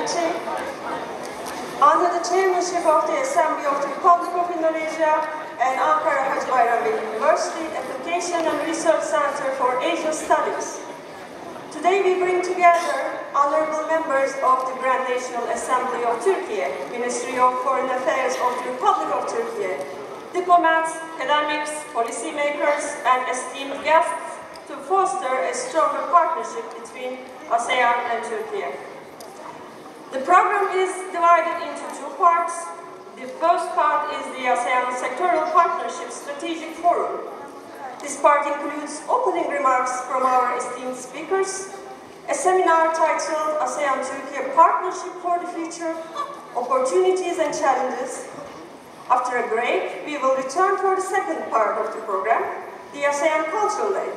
için, under the chairmanship of the Assembly of the Republic of Indonesia and Ankara Hacı Bayram University Application and Research Center for Asia Studies. Today we bring together honorable members of the Grand National Assembly of Turkey, Ministry of Foreign Affairs of the Republic of Turkey, diplomats, academics, policymakers, and esteemed guests to foster a stronger partnership between ASEAN and Turkey. The program is divided into two parts. The first part is the ASEAN Sectoral Partnership Strategic Forum. This part includes opening remarks from our esteemed speakers, a seminar titled ASEAN-Türkiye Partnership for the Future, Opportunities and Challenges. After a break, we will return for the second part of the program, the ASEAN Cultural Day.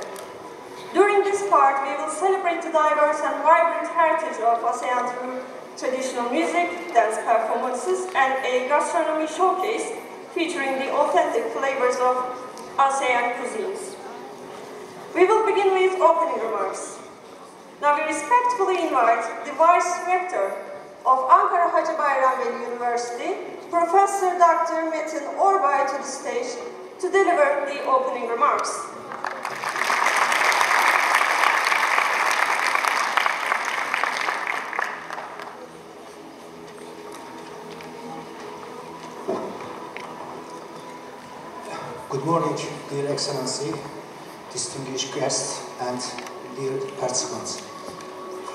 During this part, we will celebrate the diverse and vibrant heritage of ASEAN through traditional music, dance performances, and a gastronomy showcase featuring the authentic flavors of ASEAN cuisines. We will begin with opening remarks. Now we respectfully invite the Vice Rector of Ankara Hacı Bayram University, Professor Dr. Metin Orbay, to the stage to deliver the opening remarks. Good morning, dear Excellency, distinguished guests, and dear participants.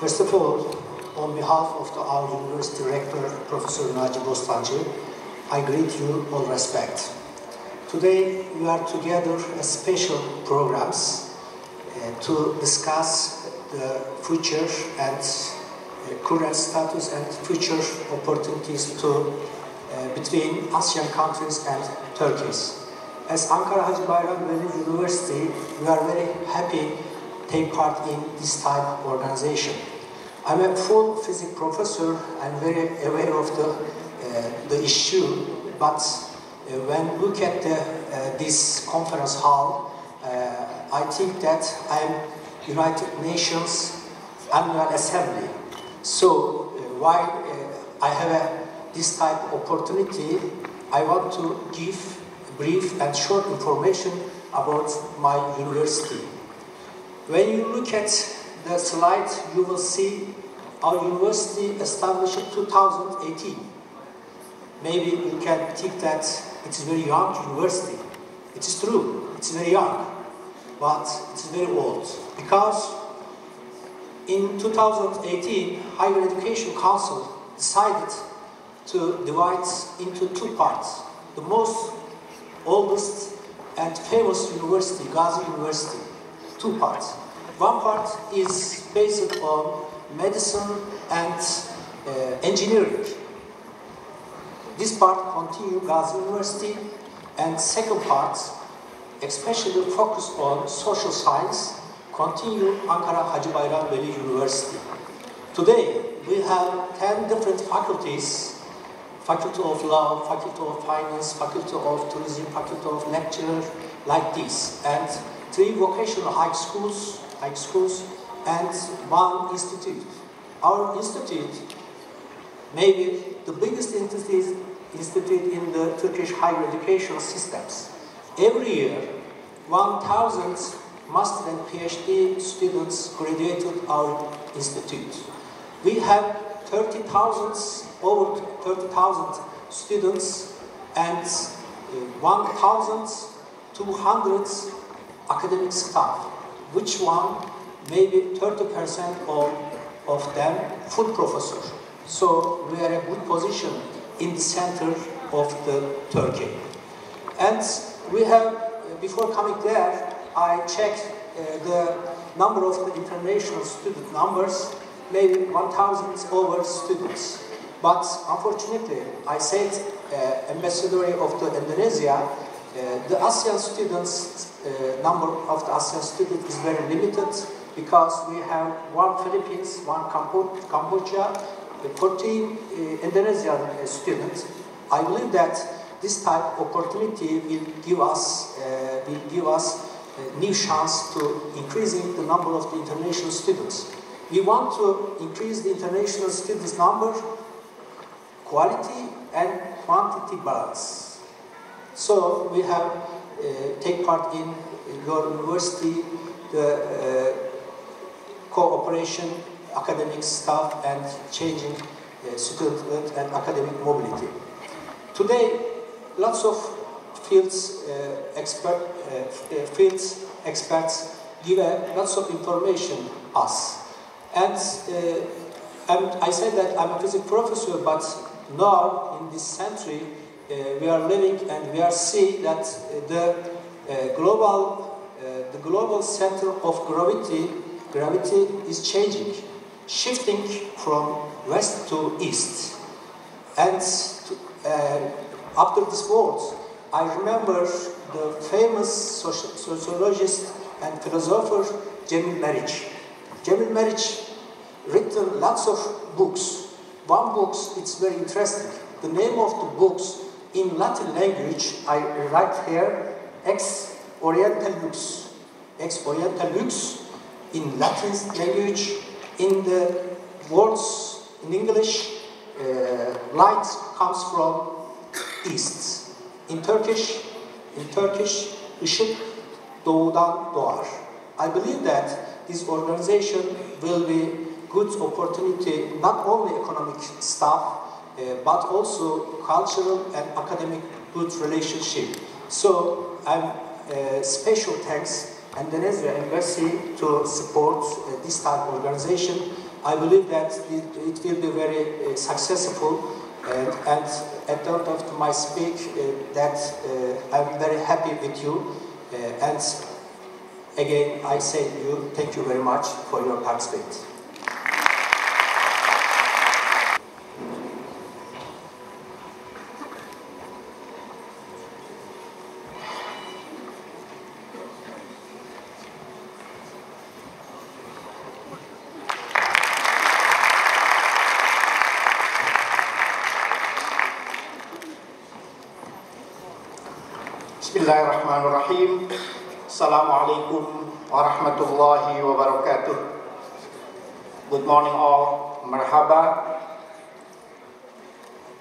First of all, on behalf of our University Rector, Professor Naci Bostancı, I greet you all respect. Today, we are together as special programs to discuss the future and current status and future opportunities between ASEAN countries and Turkey. As Ankara Hacı Bayram University, we are very happy to take part in this type of organization. I'm a full physics professor and very aware of the issue, but when look at this conference hall, I think that I'm United Nations Annual Assembly. So while I have this type of opportunity, I want to give brief and short information about my university. When you look at the slide, you will see our university established in 2018. Maybe you can think that it is a very young university. It is true, it's very young, but it's very old. Because in 2018, Higher Education Council decided to divide into two parts. The most oldest and famous university, Gazi University, two parts. One part is based on medicine and engineering. This part continue Gazi University, and second part, especially focused on social science, continue Ankara Hacı Bayram University. Today, we have 10 different faculties: Faculty of Law, Faculty of Finance, Faculty of Tourism, Faculty of Lecturer, like this, and 3 vocational high schools, and 1 institute. Our institute may be the biggest institute in the Turkish higher education systems. Every year, 1,000 master and PhD students graduated our institute. We have over 30,000 students and 1,200 academic staff, which one maybe 30% of them full professor. So we are in a good position in the center of the Turkey. And we have, before coming there, I checked the number of the international student numbers, maybe 1,000 over students. But unfortunately, I said ambassador of the Indonesia, the ASEAN students, number of the ASEAN students is very limited because we have 1 Philippines, 1 Cambodia, 14 Indonesian students. I believe that this type of opportunity will give us new chance to increasing the number of the international students. We want to increase the international students number, quality and quantity balance. So we have take part in your university, the cooperation, academic staff and changing student and academic mobility. Today, lots of fields experts give lots of information us. And I say that I'm a physics professor, but now in this century we are living and we are seeing that the global center of gravity is changing, shifting from west to east. And after this world, I remember the famous sociologist and philosopher Cemil Meriç. Cemil Meriç written lots of books. One book, it's very interesting. The name of the books in Latin language, I write here, Ex Orienta Lux. Ex Orienta Lux in Latin language, in the words in English, light comes from east. In Turkish, ışık doğudan doğar. I believe that this organization will be good opportunity, not only economic stuff, but also cultural and academic good relationship. So I'm special thanks Indonesia Embassy to support this type of organization. I believe that it will be very successful, and at the end of my speech, that I'm very happy with you. And again, I say to you, thank you very much for your participation. Bismillahirrahmanirrahim. Assalamualaikum warahmatullahi wabarakatuh. Good morning all. Marhaba.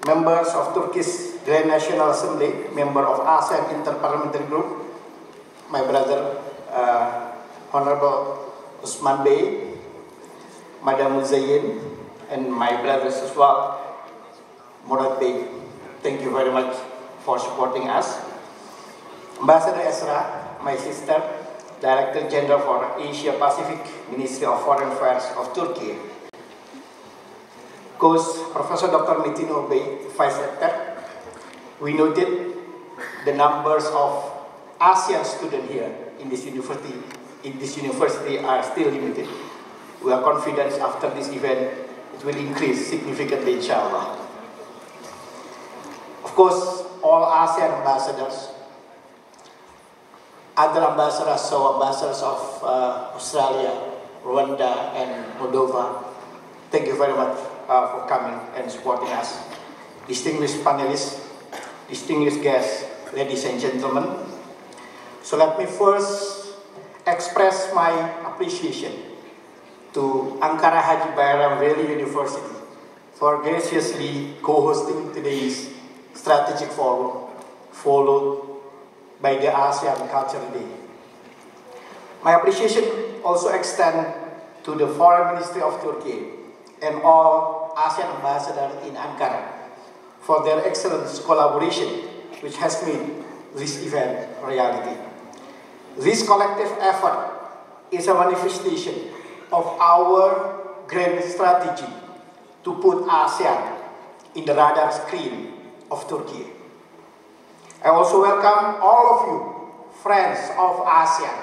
Members of Turkish Grand National Assembly, member of ASEAN Interparliamentary Group, my brother Honorable Usman Bey, Madam Muzayin, and my brothers as well, Murad Bey. Thank you very much for supporting us. Ambassador Esra, my sister, Director General for Asia Pacific, Ministry of Foreign Affairs of Turkey. Coach Professor Dr. Mitino Bey, Vice Rector. We noted the numbers of ASEAN students here in this university are still limited. We are confident after this event it will increase significantly, inshallah. Of course, all ASEAN ambassadors, other ambassadors, so ambassadors of Australia, Rwanda, and Moldova, thank you very much for coming and supporting us. Distinguished panelists, distinguished guests, ladies and gentlemen. So let me first express my appreciation to Ankara Hacı Bayram University for graciously co-hosting today's strategic forum, followed by the ASEAN Culture Day. My appreciation also extends to the Foreign Ministry of Turkey and all ASEAN ambassadors in Ankara for their excellent collaboration, which has made this event a reality. This collective effort is a manifestation of our grand strategy to put ASEAN in the radar screen of Turkey. I also welcome all of you, friends of ASEAN,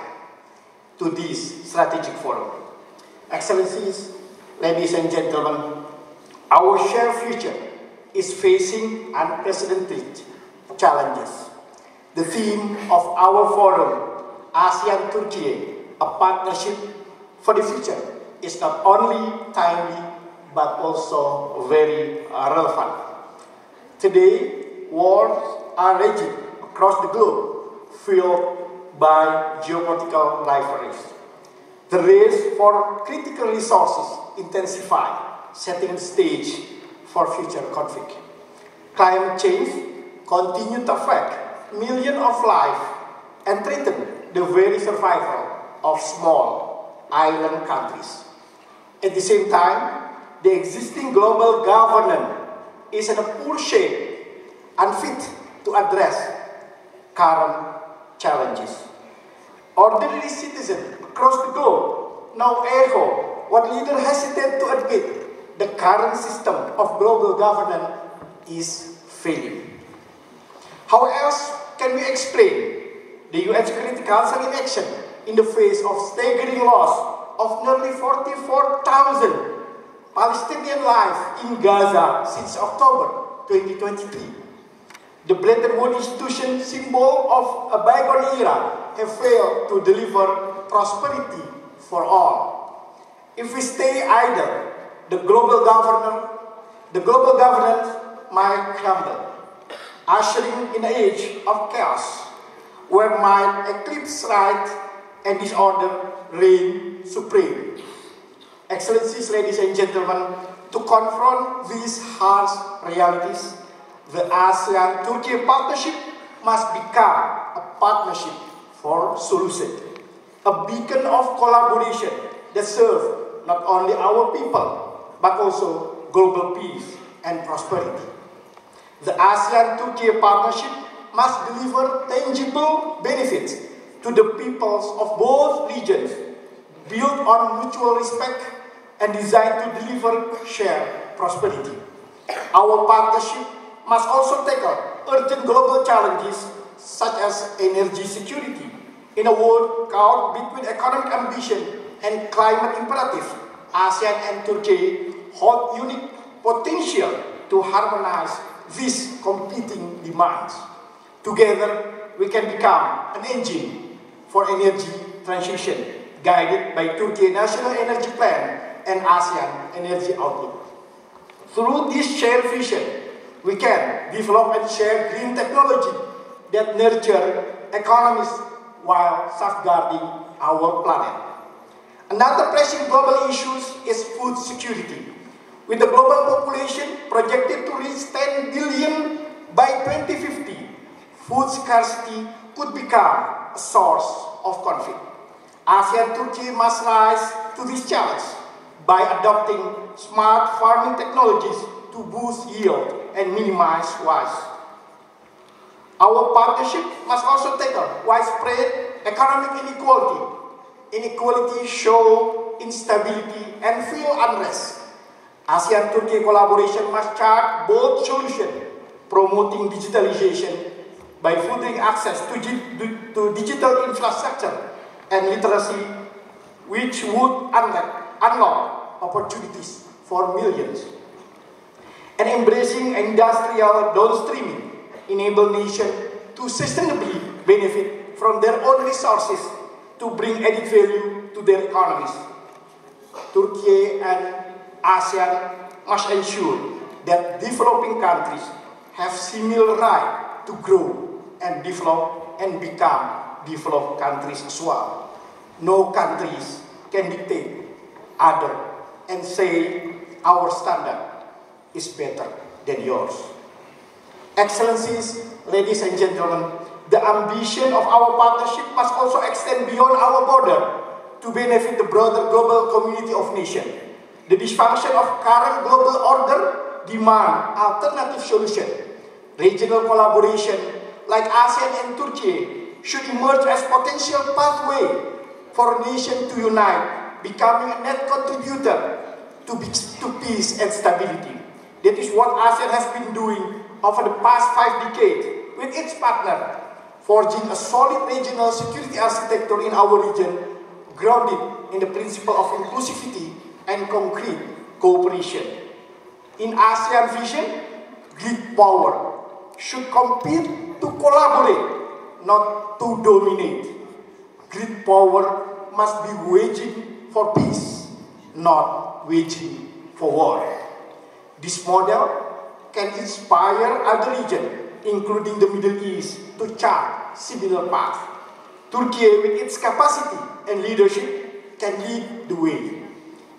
to this strategic forum. Excellencies, ladies and gentlemen, our shared future is facing unprecedented challenges. The theme of our forum, ASEAN-Türkiye, a partnership for the future, is not only timely but also very relevant. Today, wars are raging across the globe, fueled by geopolitical rivalries. The race for critical resources intensified, setting the stage for future conflict. Climate change continued to affect millions of lives and threaten the very survival of small island countries. At the same time, the existing global governance is in a poor shape, unfit to address current challenges. Ordinary citizens across the globe now echo what leaders hesitate to admit: the current system of global governance is failing. How else can we explain the UN Security Council inaction in the face of staggering loss of nearly 44,000 Palestinian lives in Gaza since October 2023? The Bretton Woods institution, symbol of a bygone era, have failed to deliver prosperity for all. If we stay idle, the global governance might crumble, ushering in an age of chaos, where might eclipse right and disorder reign supreme. Excellencies, ladies and gentlemen, to confront these harsh realities, the ASEAN-Türkiye partnership must become a partnership for solution, a beacon of collaboration that serves not only our people, but also global peace and prosperity. The ASEAN-Türkiye partnership must deliver tangible benefits to the peoples of both regions, built on mutual respect and designed to deliver shared prosperity. Our partnership must also tackle urgent global challenges such as energy security. In a world caught between economic ambition and climate imperative, ASEAN and Turkey hold unique potential to harmonize these competing demands. Together, we can become an engine for energy transition, guided by Turkey's National Energy Plan and ASEAN Energy Outlook. Through this shared vision, we can develop and share green technology that nurture economies while safeguarding our planet. Another pressing global issue is food security. With the global population projected to reach 10 billion by 2050, food scarcity could become a source of conflict. ASEAN-Turkey must rise to this challenge by adopting smart farming technologies to boost yield and minimize waste. Our partnership must also tackle widespread economic inequality. Inequality show instability and fuel unrest. ASEAN-Turkey collaboration must chart both solutions, promoting digitalization by furthering access to digital infrastructure and literacy, which would unlock opportunities for millions. And embracing industrial downstreaming enable nations to sustainably benefit from their own resources to bring added value to their economies. Turkey and ASEAN must ensure that developing countries have similar right to grow and develop and become developed countries as well. No countries can dictate other and say our standard is better than yours. Excellencies, ladies and gentlemen, the ambition of our partnership must also extend beyond our border to benefit the broader global community of nations. The dysfunction of current global order demand alternative solutions. Regional collaboration like ASEAN and Turkey should emerge as potential pathway for nations to unite, becoming a net contributor to peace and stability. That is what ASEAN has been doing over the past 5 decades with its partner, forging a solid regional security architecture in our region, grounded in the principle of inclusivity and concrete cooperation. In ASEAN vision, great power should compete to collaborate, not to dominate. Great power must be waging for peace, not waging for war. This model can inspire other regions, including the Middle East, to chart similar paths. Turkey, with its capacity and leadership, can lead the way.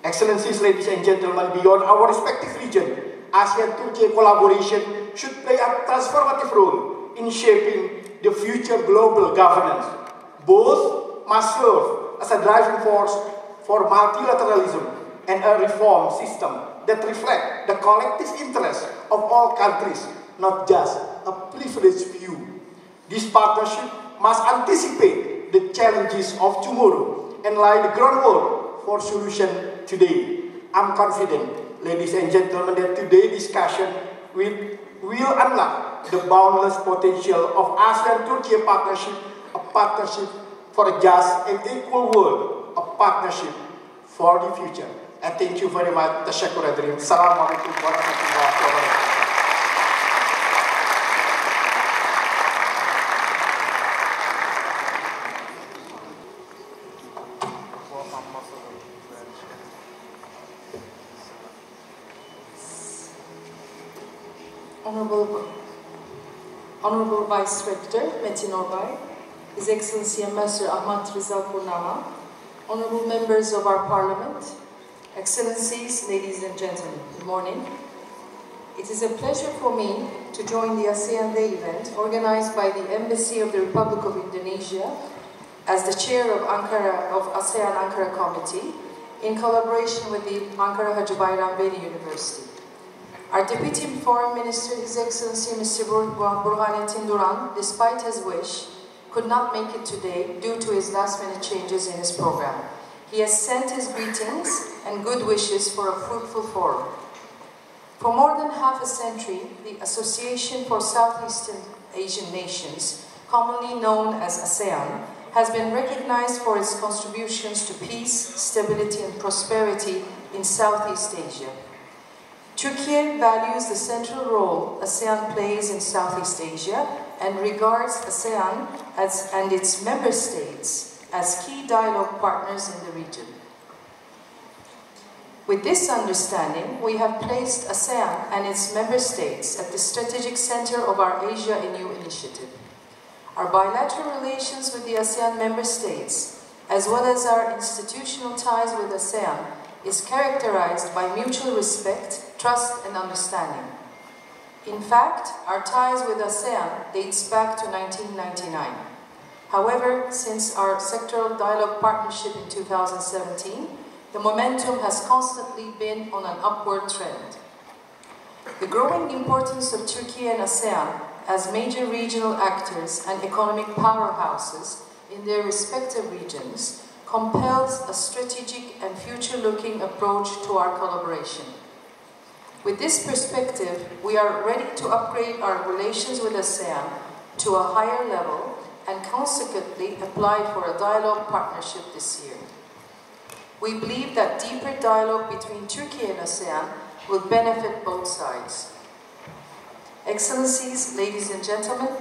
Excellencies, ladies and gentlemen, beyond our respective region, ASEAN-Türkiye collaboration should play a transformative role in shaping the future global governance. Both must serve as a driving force for multilateralism and a reform system that reflects the collective interests of all countries, not just a privileged few. This partnership must anticipate the challenges of tomorrow and lay the groundwork for solutions today. I'm confident, ladies and gentlemen, that today's discussion will unlock the boundless potential of ASEAN-Türkiye partnership, a partnership for a just and equal world, a partnership for the future. And thank you very much. Tasyakur hadirin. Assalamualaikum warahmatullahi wabarakatuh. Honorable Vice Rector Metin Orbay, His Excellency Ambassador Ahmad Rizal Purnama, Honorable Members of our Parliament, Excellencies, ladies and gentlemen, good morning. It is a pleasure for me to join the ASEAN Day event organized by the Embassy of the Republic of Indonesia as the chair of ASEAN Ankara Committee in collaboration with the Ankara Hacı Bayram University. Our Deputy Foreign Minister, His Excellency Mr. Burhanettin Duran, despite his wish, could not make it today due to his last-minute changes in his program. He has sent his greetings and good wishes for a fruitful forum. For more than half a century, the Association for Southeast Asian Nations, commonly known as ASEAN, has been recognized for its contributions to peace, stability, and prosperity in Southeast Asia. Turkey values the central role ASEAN plays in Southeast Asia and regards ASEAN and its member states as key dialogue partners in the region. With this understanding, we have placed ASEAN and its member states at the strategic center of our Asia Anew initiative. Our bilateral relations with the ASEAN member states, as well as our institutional ties with ASEAN, is characterized by mutual respect, trust, and understanding. In fact, our ties with ASEAN dates back to 1999. However, since our sectoral dialogue partnership in 2017, the momentum has constantly been on an upward trend. The growing importance of Turkey and ASEAN as major regional actors and economic powerhouses in their respective regions compels a strategic and future-looking approach to our collaboration. With this perspective, we are ready to upgrade our relations with ASEAN to a higher level and consequently apply for a dialogue partnership this year. We believe that deeper dialogue between Turkey and ASEAN will benefit both sides. Excellencies, ladies and gentlemen,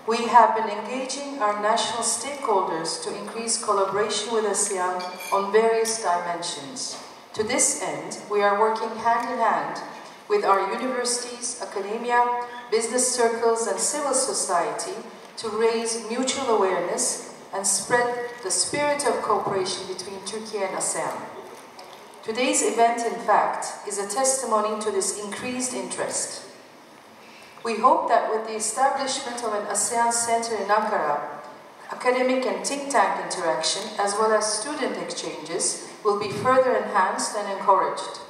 we have been engaging our national stakeholders to increase collaboration with ASEAN on various dimensions. To this end, we are working hand in hand with our universities, academia, business circles, and civil society to raise mutual awareness and spread the spirit of cooperation between Turkey and ASEAN. Today's event, in fact, is a testimony to this increased interest. We hope that with the establishment of an ASEAN Center in Ankara, academic and think tank interaction, as well as student exchanges, will be further enhanced and encouraged.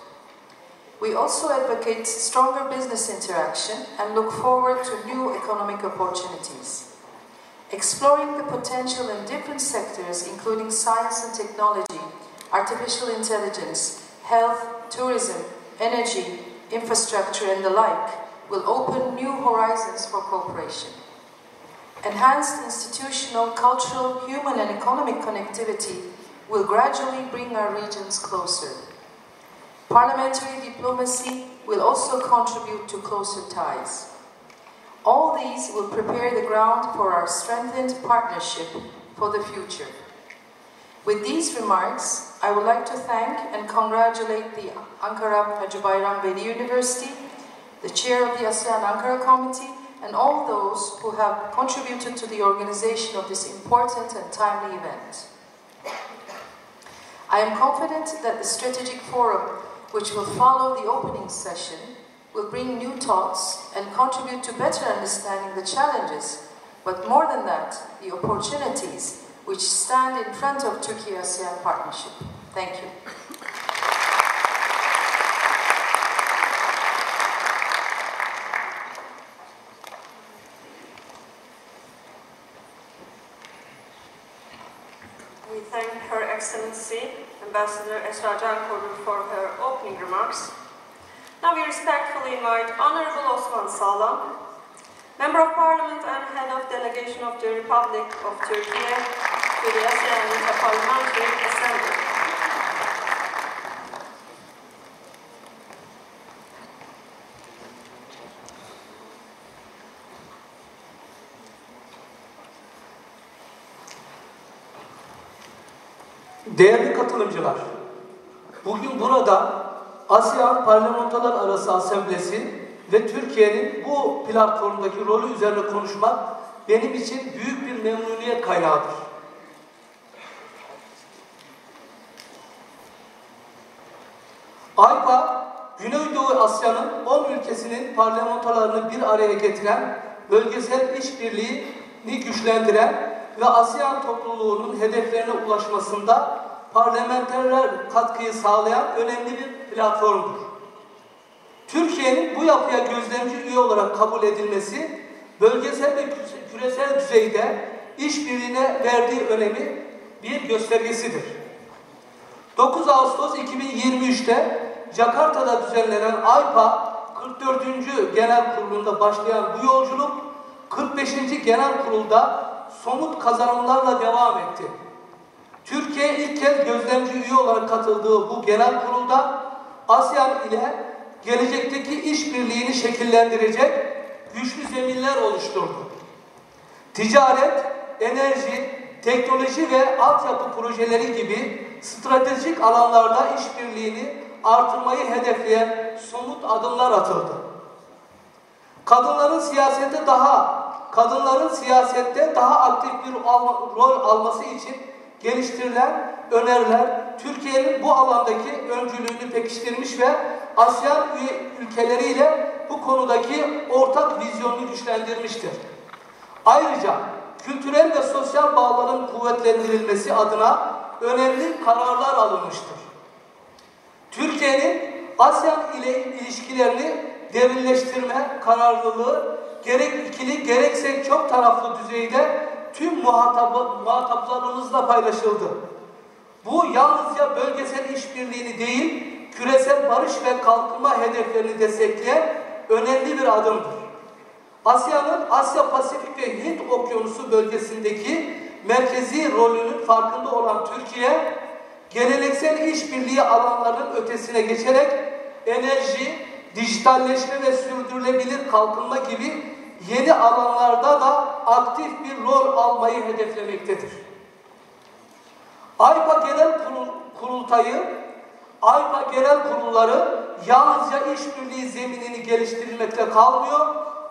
We also advocate stronger business interaction and look forward to new economic opportunities. Exploring the potential in different sectors, including science and technology, artificial intelligence, health, tourism, energy, infrastructure, and the like, will open new horizons for cooperation. Enhanced institutional, cultural, human, and economic connectivity will gradually bring our regions closer. Parliamentary diplomacy will also contribute to closer ties. All these will prepare the ground for our strengthened partnership for the future. With these remarks, I would like to thank and congratulate the Ankara Hacı Bayram University, the chair of the ASEAN Ankara Committee, and all those who have contributed to the organization of this important and timely event. I am confident that the strategic forum, which will follow the opening session, will bring new thoughts and contribute to better understanding the challenges, but more than that, the opportunities which stand in front of Turkey-ASEAN partnership. Thank you. We thank Her Excellency, Ambassador Esra Cankoğlu, for her opening remarks. Now we respectfully invite Honorable Osman Sağlam, Member of Parliament and Head of Delegation of the Republic of Turkey to the ASEAN Interparliamentary Assembly. Değerli katılımcılar, bugün burada ASEAN Parlamentolar Arası Atölyesi ve Türkiye'nin bu platformdaki rolü üzerine konuşmak benim için büyük bir memnuniyet kaynağıdır. AYPA, Güneydoğu Asya'nın 10 ülkesinin parlamentolarını bir araya getiren, bölgesel işbirliğini güçlendiren ve ASEAN topluluğunun hedeflerine ulaşmasında parlamenterler katkıyı sağlayan önemli bir platformdur. Türkiye'nin bu yapıya gözlemci üye olarak kabul edilmesi, bölgesel ve küresel düzeyde işbirliğine verdiği önemi bir göstergesidir. 9 Ağustos 2023'te Jakarta'da düzenlenen AYPA 44. Genel Kurulu'nda başlayan bu yolculuk 45. Genel Kurul'da somut kazanımlarla devam etti. Türkiye ilk kez gözlemci üye olarak katıldığı bu genel kurulda ASEAN ile gelecekteki işbirliğini şekillendirecek güçlü zeminler oluşturdu. Ticaret, enerji, teknoloji ve altyapı projeleri gibi stratejik alanlarda işbirliğini artırmayı hedefleyen somut adımlar atıldı. Kadınların siyasette daha aktif bir rol alması için geliştirilen öneriler Türkiye'nin bu alandaki öncülüğünü pekiştirmiş ve ASEAN ülkeleriyle bu konudaki ortak vizyonunu güçlendirmiştir. Ayrıca kültürel ve sosyal bağların kuvvetlendirilmesi adına önemli kararlar alınmıştır. Türkiye'nin ASEAN ile ilişkilerini derinleştirme kararlılığı gerek ikili gerekse çok taraflı düzeyde tüm muhataplarımızla paylaşıldı. Bu yalnızca bölgesel işbirliğini değil, küresel barış ve kalkınma hedeflerini destekleyen önemli bir adımdır. ASEAN'ın Asya-Pasifik ve Hint Okyanusu bölgesindeki merkezi rolünün farkında olan Türkiye, geleneksel işbirliği alanlarının ötesine geçerek enerji, dijitalleşme ve sürdürülebilir kalkınma gibi yeni alanlarda da aktif bir rol almayı hedeflemektedir. AYPA Genel Kurulları yalnızca işbirliği zeminini geliştirmekle kalmıyor,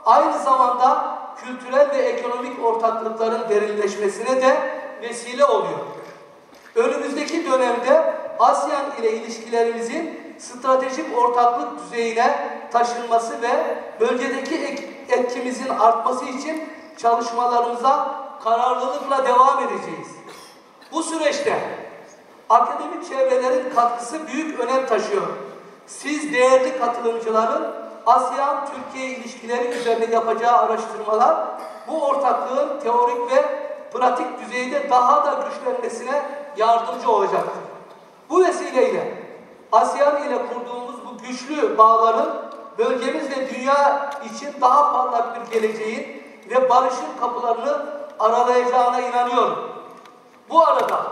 aynı zamanda kültürel ve ekonomik ortaklıkların derinleşmesine de vesile oluyor. Önümüzdeki dönemde ASEAN ile ilişkilerimizin stratejik ortaklık düzeyine taşınması ve bölgedeki etkimizin artması için çalışmalarımıza kararlılıkla devam edeceğiz. Bu süreçte akademik çevrelerin katkısı büyük önem taşıyor. Siz değerli katılımcıların ASEAN-Türkiye ilişkileri üzerine yapacağı araştırmalar bu ortaklığın teorik ve pratik düzeyde daha da güçlenmesine yardımcı olacaktır. Bu vesileyle ASEAN ile kurduğumuz bu güçlü bağların bölgemiz ve dünya için daha parlak bir geleceğin ve barışın kapılarını aralayacağına inanıyorum. Bu arada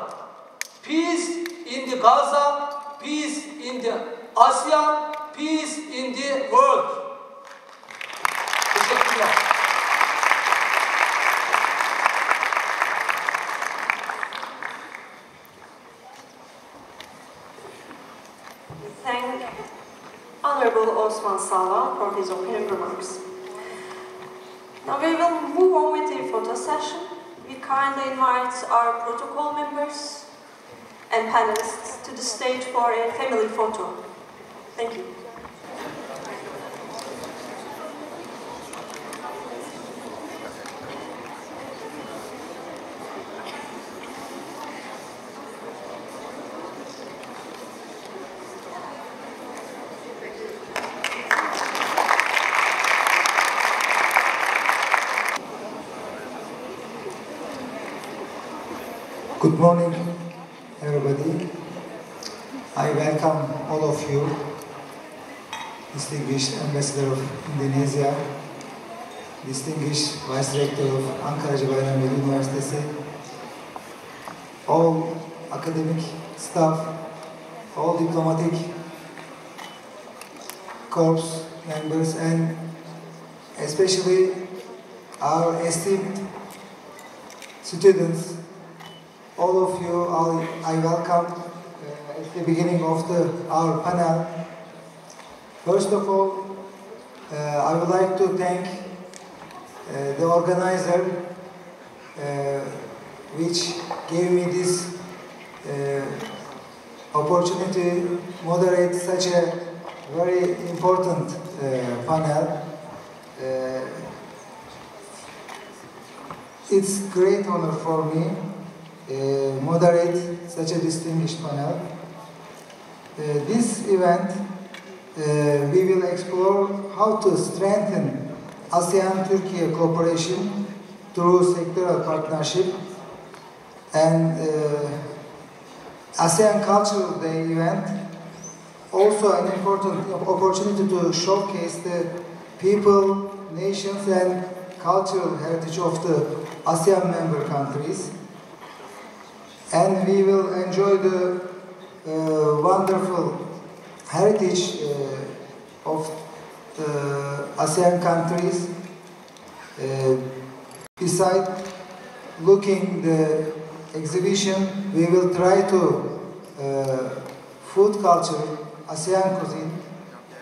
peace in the Gaza, peace in the ASEAN, peace in the world. Teşekkürler. Thank Honorable Osman Sağlam for his opening remarks. Now we will move on with the photo session. We kindly invite our protocol members and panelists to the stage for a family photo. Thank you. Good morning, everybody. I welcome all of you, distinguished Ambassador of Indonesia, distinguished Vice Rector of Ankara Hacı Bayram Üniversitesi, all academic staff, all diplomatic corps members, and especially our esteemed students. All of you, I welcome at the beginning of our panel. First of all, I would like to thank the organizer which gave me this opportunity to moderate such a very important panel. It's a great honor for me moderate such a distinguished panel. This event, we will explore how to strengthen ASEAN-Türkiye cooperation through sectoral partnership, and ASEAN Cultural Day event, also an important opportunity to showcase the people, nations, and cultural heritage of the ASEAN member countries. And we will enjoy the wonderful heritage of ASEAN countries. Besides looking the exhibition, we will try to food culture, ASEAN cuisine.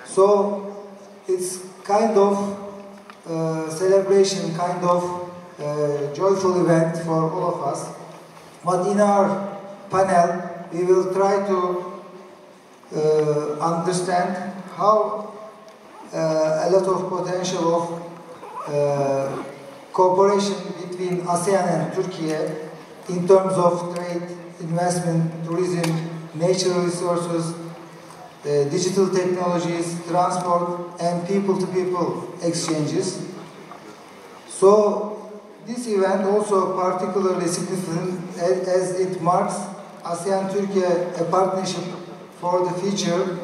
So it's kind of celebration, kind of joyful event for all of us. But in our panel, we will try to understand how a lot of potential of cooperation between ASEAN and Turkey in terms of trade, investment, tourism, natural resources, digital technologies, transport, and people-to-people exchanges. So this event also particularly significant as it marks ASEAN-Türkiye a partnership for the future,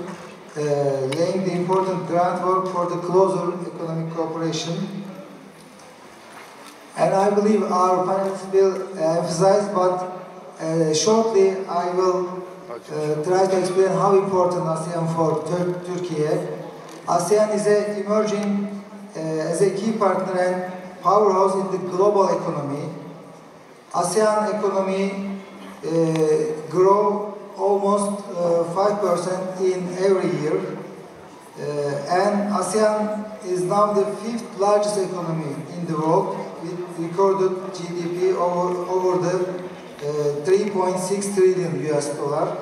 laying the important groundwork for the closer economic cooperation. And I believe our panelists will emphasize, but shortly I will try to explain how important ASEAN for Turkey. ASEAN is emerging as a key partner and powerhouse in the global economy. ASEAN economy grow almost 5% in every year, and ASEAN is now the 5th largest economy in the world, with recorded GDP over the 3.6 trillion US dollar,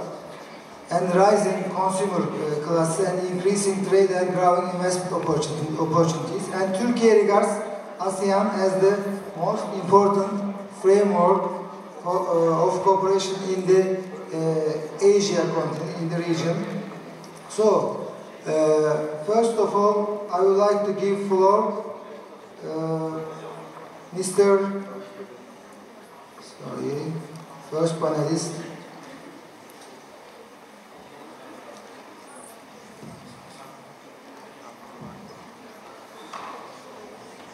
and rising consumer class and increasing trade and growing investment opportunities. And Turkey regards ASEAN as the most important framework of cooperation in the Asia continent, in the region. So, first of all, I would like to give floor first panelist,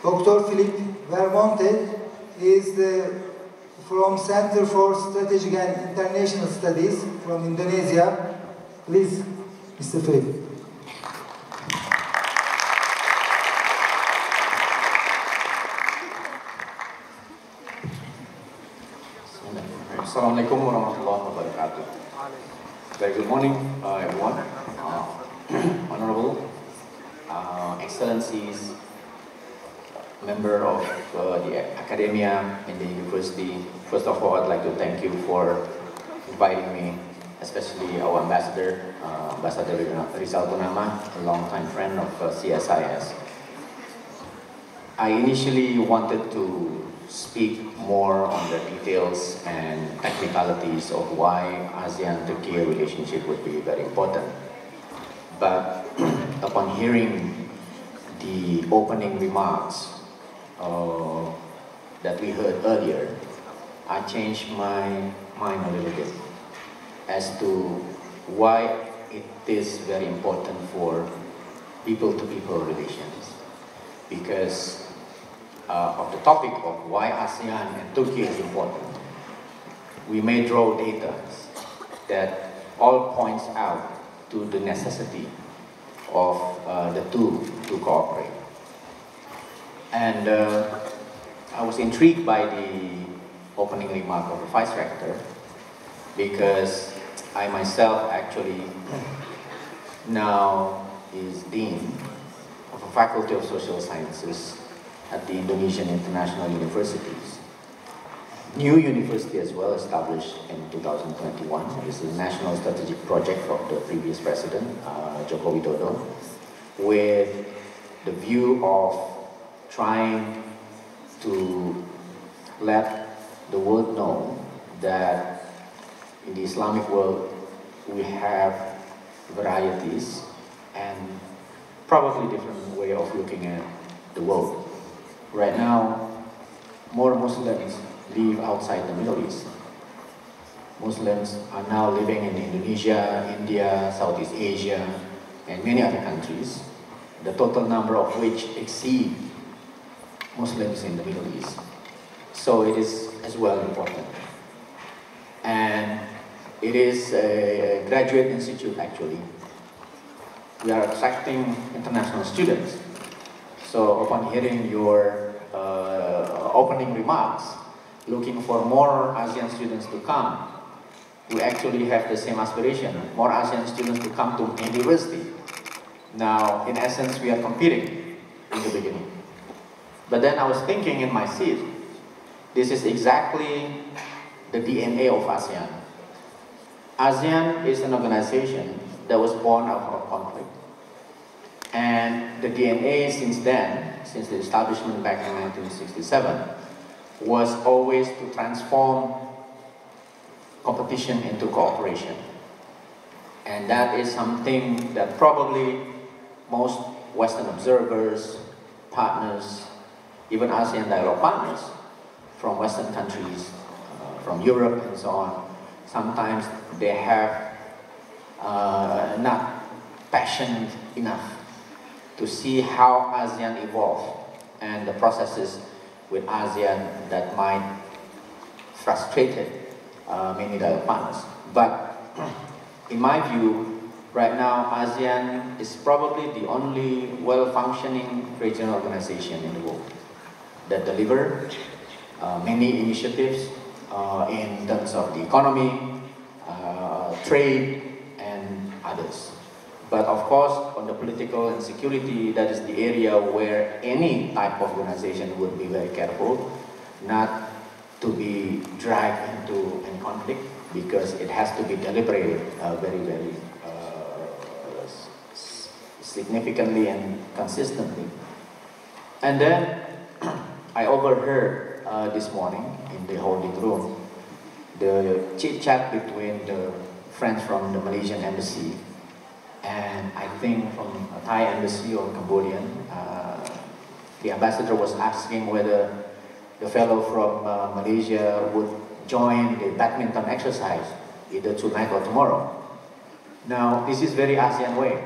Dr. Philip Vermonte. Is from Center for Strategic and International Studies from Indonesia. Please, Mr. Philip. Assalamualaikum warahmatullahi wabarakatuh. Very good morning, everyone. Honorable Excellencies, member of the academia in the university. First of all, I'd like to thank you for inviting me especially our ambassador, Ambassador Rizal Punama, a longtime friend of CSIS. I initially wanted to speak more on the details and technicalities of why ASEAN-Türkiye relationship would be very important. But upon hearing the opening remarks that we heard earlier, I changed my mind a little bit as to why it is very important for people-to-people relations. Because of the topic of why ASEAN and Turkey is important, we may draw data that all points out to the necessity of the two to cooperate. And I was intrigued by the opening remark of the Vice Rector, because I myself actually now is Dean of the Faculty of Social Sciences at the Indonesian International Universities. New university as well, established in 2021. This is a national strategic project from the previous president, Joko Widodo, with the view of trying to let the world know that in the Islamic world we have varieties and probably different way of looking at the world. Right now, more Muslims live outside the Middle East. Muslims are now living in Indonesia, India, Southeast Asia, and many other countries, the total number of which exceed Muslims in the Middle East. So it is as well important. And it is a graduate institute actually. We are attracting international students. So upon hearing your opening remarks, looking for more ASEAN students to come, we actually have the same aspiration, more ASEAN students to come to university. Now, in essence, we are competing in the beginning. But then I was thinking in my seat, this is exactly the DNA of ASEAN. ASEAN is an organization that was born out of conflict. And the DNA since then, since the establishment back in 1967, was always to transform competition into cooperation. And that is something that probably most Western observers, partners, even ASEAN dialogue partners from Western countries, from Europe and so on, sometimes they have not passionate enough to see how ASEAN evolved and the processes with ASEAN that might frustrate many dialogue partners. But in my view, right now ASEAN is probably the only well-functioning regional organization in the world that deliver many initiatives in terms of the economy, trade, and others. But of course, on the political and security, that is the area where any type of organization would be very careful not to be dragged into a conflict, because it has to be deliberated very significantly and consistently. And then I overheard this morning in the holding room the chit-chat between the friends from the Malaysian embassy and I think from a Thai embassy or Cambodian. The ambassador was asking whether the fellow from Malaysia would join the badminton exercise either tonight or tomorrow. Now, this is very ASEAN way.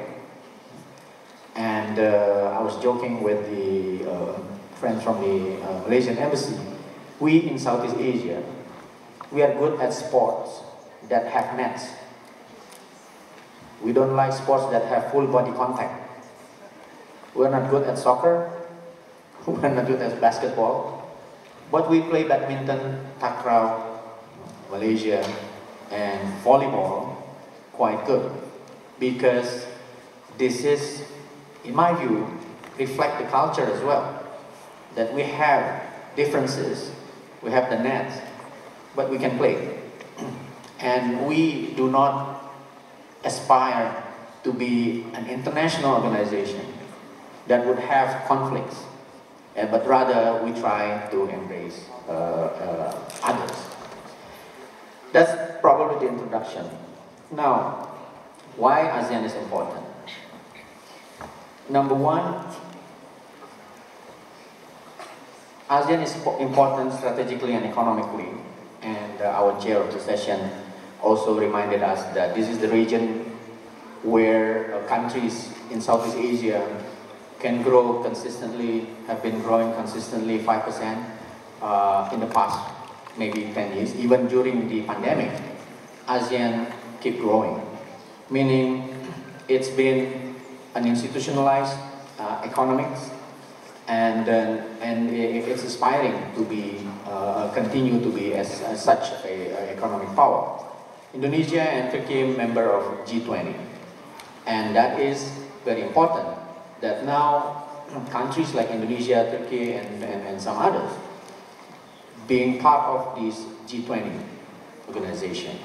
And I was joking with the friends from the Malaysian embassy. We in Southeast Asia, we are good at sports that have nets. We don't like sports that have full body contact. We're not good at soccer. We're not good at basketball. But we play badminton, takraw, Malaysia, and volleyball quite good. Because this is, in my view, reflect the culture as well. That we have differences, we have the net, but we can play. And we do not aspire to be an international organization that would have conflicts, but rather we try to embrace others. That's probably the introduction. Now, why ASEAN is important? Number one, ASEAN is important strategically and economically, and our chair of the session also reminded us that this is the region where countries in Southeast Asia can grow consistently, have been growing consistently 5% in the past maybe 10 years. Even during the pandemic, ASEAN keep growing, meaning it's been an institutionalized economics, and it's aspiring to be continue to be as such a economic power. Indonesia and Turkey member of G20, and that is very important. That now countries like Indonesia, Turkey, and some others being part of this G20 organization.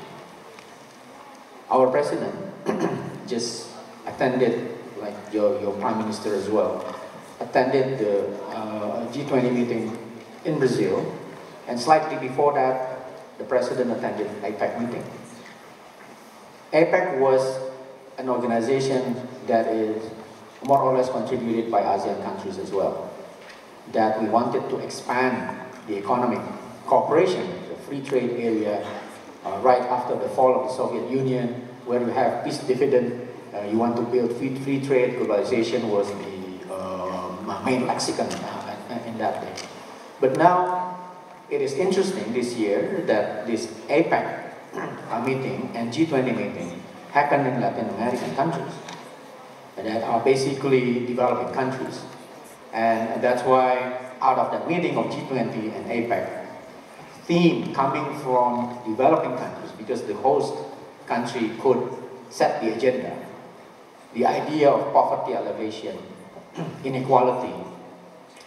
Our president just attended, like your prime minister as well, attended the G20 meeting in Brazil, and slightly before that, the president attended APEC meeting. APEC was an organization that is more or less contributed by ASEAN countries as well, that we wanted to expand the economic cooperation, the free trade area, right after the fall of the Soviet Union, where you have peace dividend, you want to build free trade, globalization was the main lexicon in that day. But now, it is interesting this year that this APEC meeting and G20 meeting happened in Latin American countries that are basically developing countries. And that's why out of that meeting of G20 and APEC, theme coming from developing countries, because the host country could set the agenda. The idea of poverty alleviation, inequality,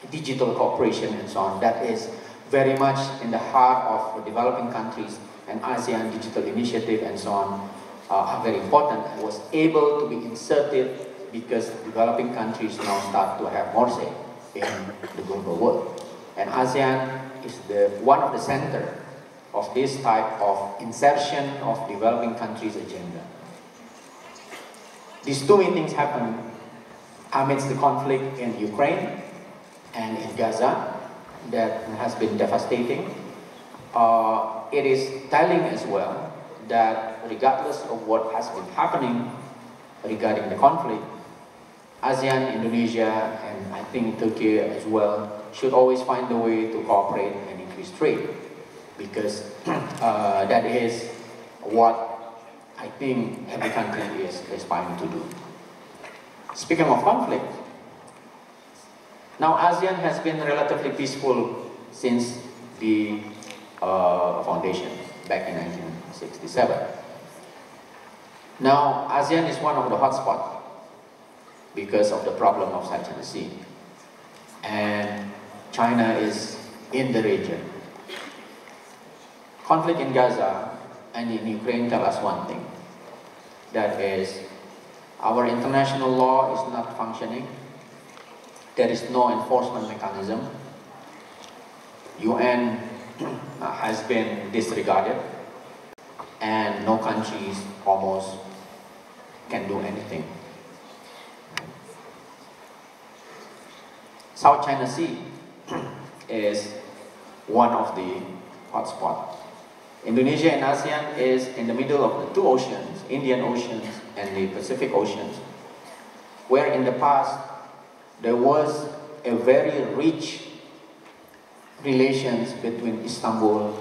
digital cooperation and so on, that is very much in the heart of developing countries, and ASEAN Digital Initiative and so on are very important, and was able to be inserted because developing countries now start to have more say in the global world. And ASEAN is one of the center of this type of insertion of developing countries' agenda. These two meetings happened amidst the conflict in Ukraine and in Gaza that has been devastating. It is telling as well that regardless of what has been happening regarding the conflict, ASEAN, Indonesia, and I think Turkey as well should always find a way to cooperate and increase trade, because that is what I think every country is aspiring to do. Speaking of conflict, now ASEAN has been relatively peaceful since the foundation back in 1967. Now ASEAN is one of the hotspots because of the problem of South China Sea, and China is in the region. Conflict in Gaza and in Ukraine tell us one thing, that is our international law is not functioning. There is no enforcement mechanism. UN has been disregarded, and no countries almost can do anything. South China Sea is one of the hotspots. Indonesia and ASEAN is in the middle of the two oceans, Indian Ocean and the Pacific Oceans, where in the past there was a very rich relations between Istanbul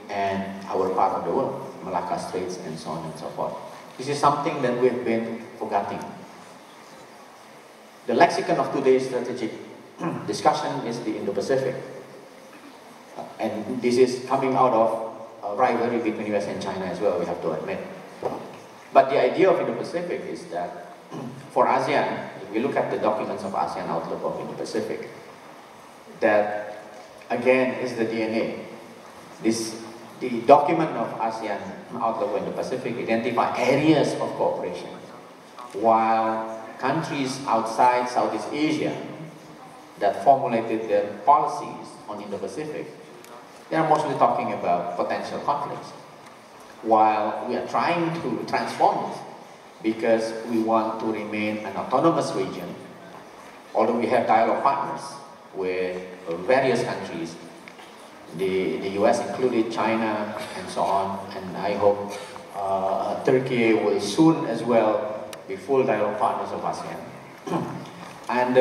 and our part of the world, Malacca Straits and so on and so forth. This is something that we've been forgetting. The lexicon of today's strategic discussion is the Indo-Pacific. And this is coming out of a rivalry between US and China as well, we have to admit. But the idea of Indo-Pacific is that for ASEAN, if we look at the documents of ASEAN Outlook of Indo-Pacific, that again is the DNA. This the document of ASEAN Outlook on the Pacific identify areas of cooperation, while countries outside Southeast Asia that formulated their policies on Indo-Pacific, they are mostly talking about potential conflicts, while we are trying to transform it because we want to remain an autonomous region, although we have dialogue partners with various countries, the US included, China, and so on, and I hope Turkey will soon as well be full dialogue partners of ASEAN. And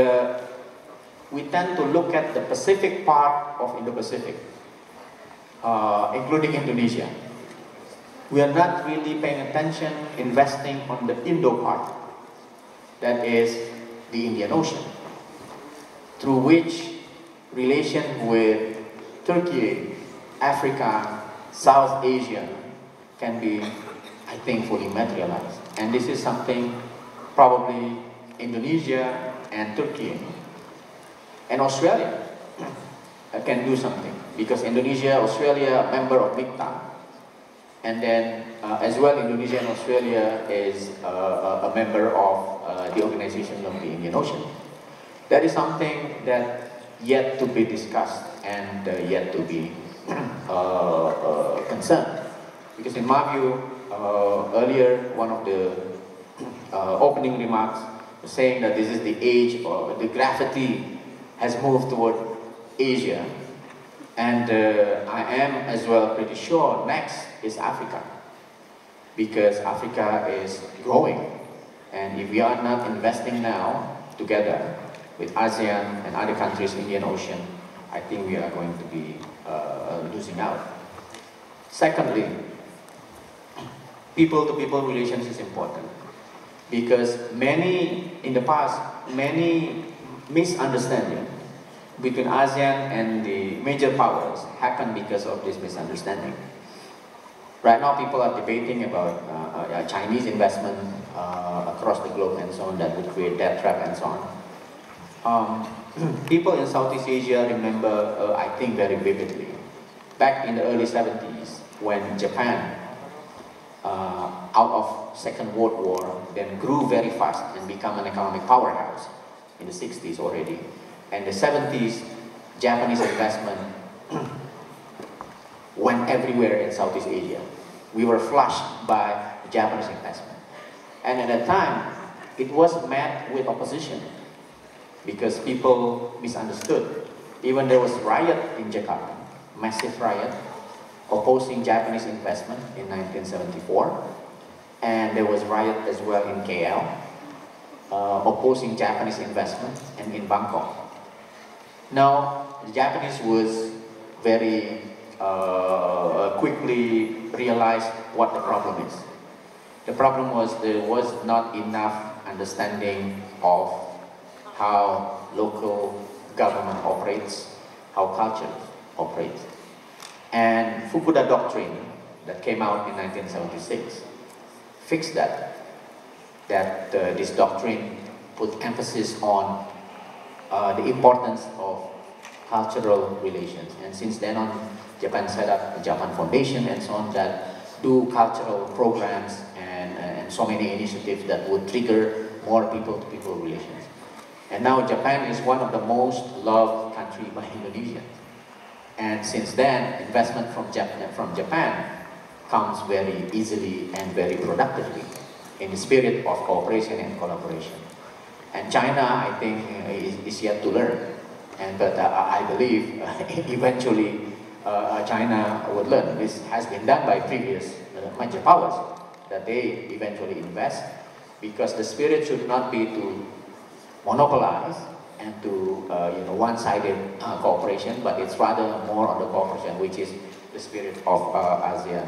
we tend to look at the Pacific part of Indo-Pacific, including Indonesia. We are not really paying attention, investing on the Indo part, that is the Indian Ocean, through which relation with Turkey, Africa, South Asia can be, I think, fully materialized. And this is something probably Indonesia and Turkey and Australia can do something, because Indonesia, Australia, member of MICTA, and then as well Indonesia and Australia is a member of the Organization of the Indian Ocean. That is something that yet to be discussed and yet to be concerned, because in my view, earlier one of the opening remarks was saying that this is the age, or the gravity has moved toward Asia, and I am as well pretty sure next is Africa, because Africa is growing, and if we are not investing now together with ASEAN and other countries in the Indian Ocean, I think we are going to be losing out. Secondly, people-to-people relations is important, because in the past, many misunderstandings between ASEAN and the major powers happened because of this misunderstanding. Right now, people are debating about Chinese investment across the globe and so on that would create debt trap and so on. People in Southeast Asia remember, I think very vividly, back in the early 70s when Japan, out of Second World War, then grew very fast and became an economic powerhouse in the 60s already. And the 70s, Japanese investment went everywhere in Southeast Asia. We were flushed by Japanese investment. And at that time, it was met with opposition because people misunderstood. Even there was riot in Jakarta, massive riot, opposing Japanese investment in 1974. And there was riot as well in KL, opposing Japanese investment, and in Bangkok. Now, the Japanese was very quickly realized what the problem is. The problem was there was not enough understanding of how local government operates, how culture operates. And Fukuda Doctrine that came out in 1976 fixed that. This doctrine put emphasis on the importance of cultural relations. And since then on, Japan set up the Japan Foundation and so on that do cultural programs and so many initiatives that would trigger more people-to-people relations. And now Japan is one of the most loved countries by Indonesians. And since then, investment from Japan comes very easily and very productively in the spirit of cooperation and collaboration. And China, I think, is yet to learn. But I believe eventually China would learn. This has been done by previous major powers, that they eventually invest, because the spirit should not be to monopolize and to one-sided cooperation, but it's rather more on the cooperation, which is the spirit of ASEAN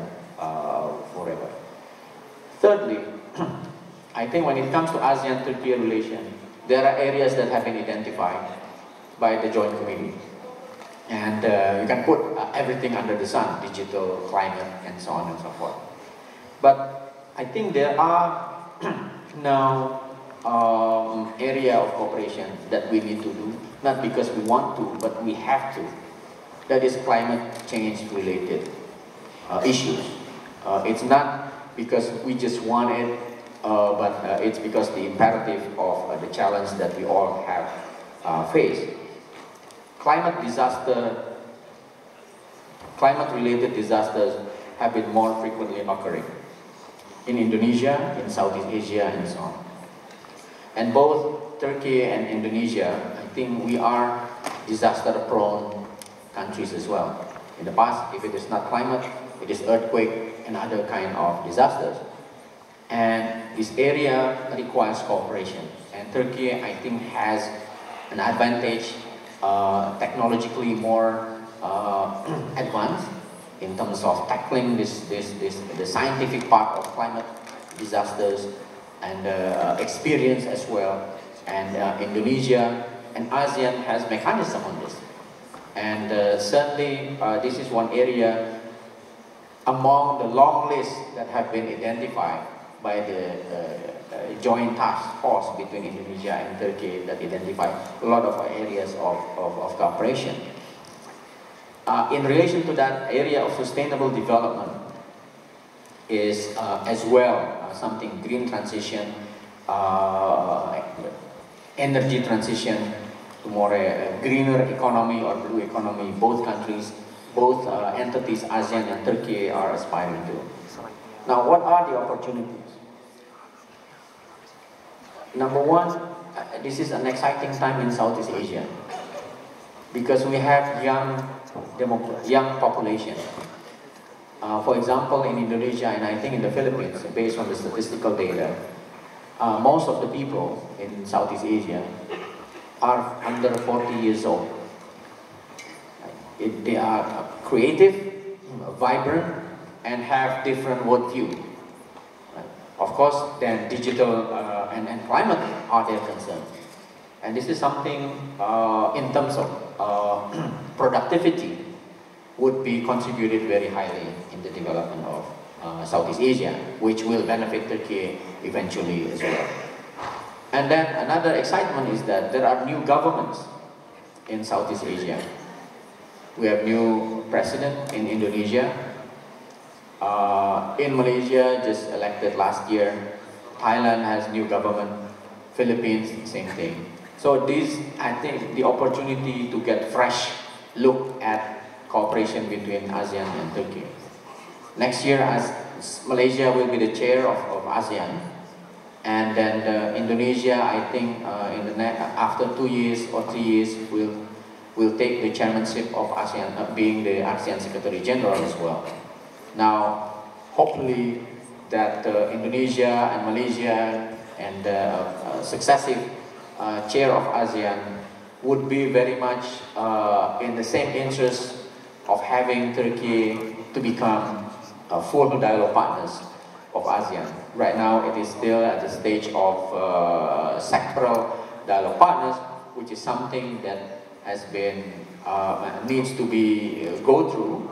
forever. Thirdly, I think when it comes to ASEAN-Türkiye relation, there are areas that have been identified by the Joint Committee. And you can put everything under the sun, digital, climate, and so on and so forth. But I think there are now area of cooperation that we need to do, not because we want to, but we have to. That is climate change related. issues. It's not because we just want it, but it's because the imperative of the challenge that we all have faced. Climate-related disasters have been more frequently occurring in Indonesia, in Southeast Asia, and so on. And both Turkey and Indonesia, I think we are disaster-prone countries as well. In the past, if it is not climate, it is earthquake and other kind of disasters. And this area requires cooperation. And Turkey, I think, has an advantage, technologically more advanced in terms of tackling the scientific part of climate disasters and experience as well. And Indonesia and ASEAN has mechanism on this. And certainly this is one area among the long list that have been identified by the joint task force between Indonesia and Turkey that identify a lot of areas of cooperation. In relation to that area of sustainable development is as well something green transition, energy transition to more a greener economy or blue economy. Both countries, both entities, ASEAN and Turkey, are aspiring to. Now, what are the opportunities? Number one, this is an exciting time in Southeast Asia because we have young population. For example, in Indonesia and I think in the Philippines, based on the statistical data, most of the people in Southeast Asia are under 40 years old. They are creative, vibrant, and have different worldview. Of course, then digital and climate are their concerns. And this is something in terms of productivity would be contributed very highly in the development of Southeast Asia, which will benefit Turkey eventually as well. And then another excitement is that there are new governments in Southeast Asia. We have new president in Indonesia. In Malaysia, just elected last year. Thailand has new government. Philippines, same thing. So this, I think, the opportunity to get fresh look at cooperation between ASEAN and Turkey. Next year, as Malaysia will be the chair of ASEAN, and then Indonesia, I think, after 2 years or 3 years, will take the chairmanship of ASEAN, being the ASEAN Secretary General as well. Now, hopefully, that Indonesia and Malaysia and successive chair of ASEAN would be very much in the same interest of having Turkey to become full dialogue partners of ASEAN. Right now, it is still at the stage of sectoral dialogue partners, which is something that has been needs to be go through.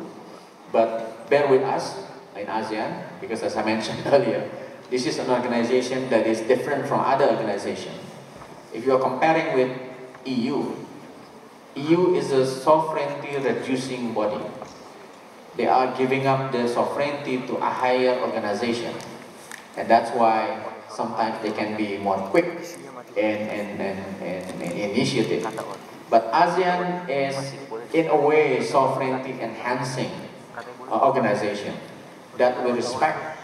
But bear with us in ASEAN, because as I mentioned earlier, this is an organization that is different from other organizations. If you are comparing with EU is a sovereignty reducing body. They are giving up their sovereignty to a higher organization. And that's why sometimes they can be more quick in initiative. But ASEAN is, in a way, sovereignty enhancing organization that will respect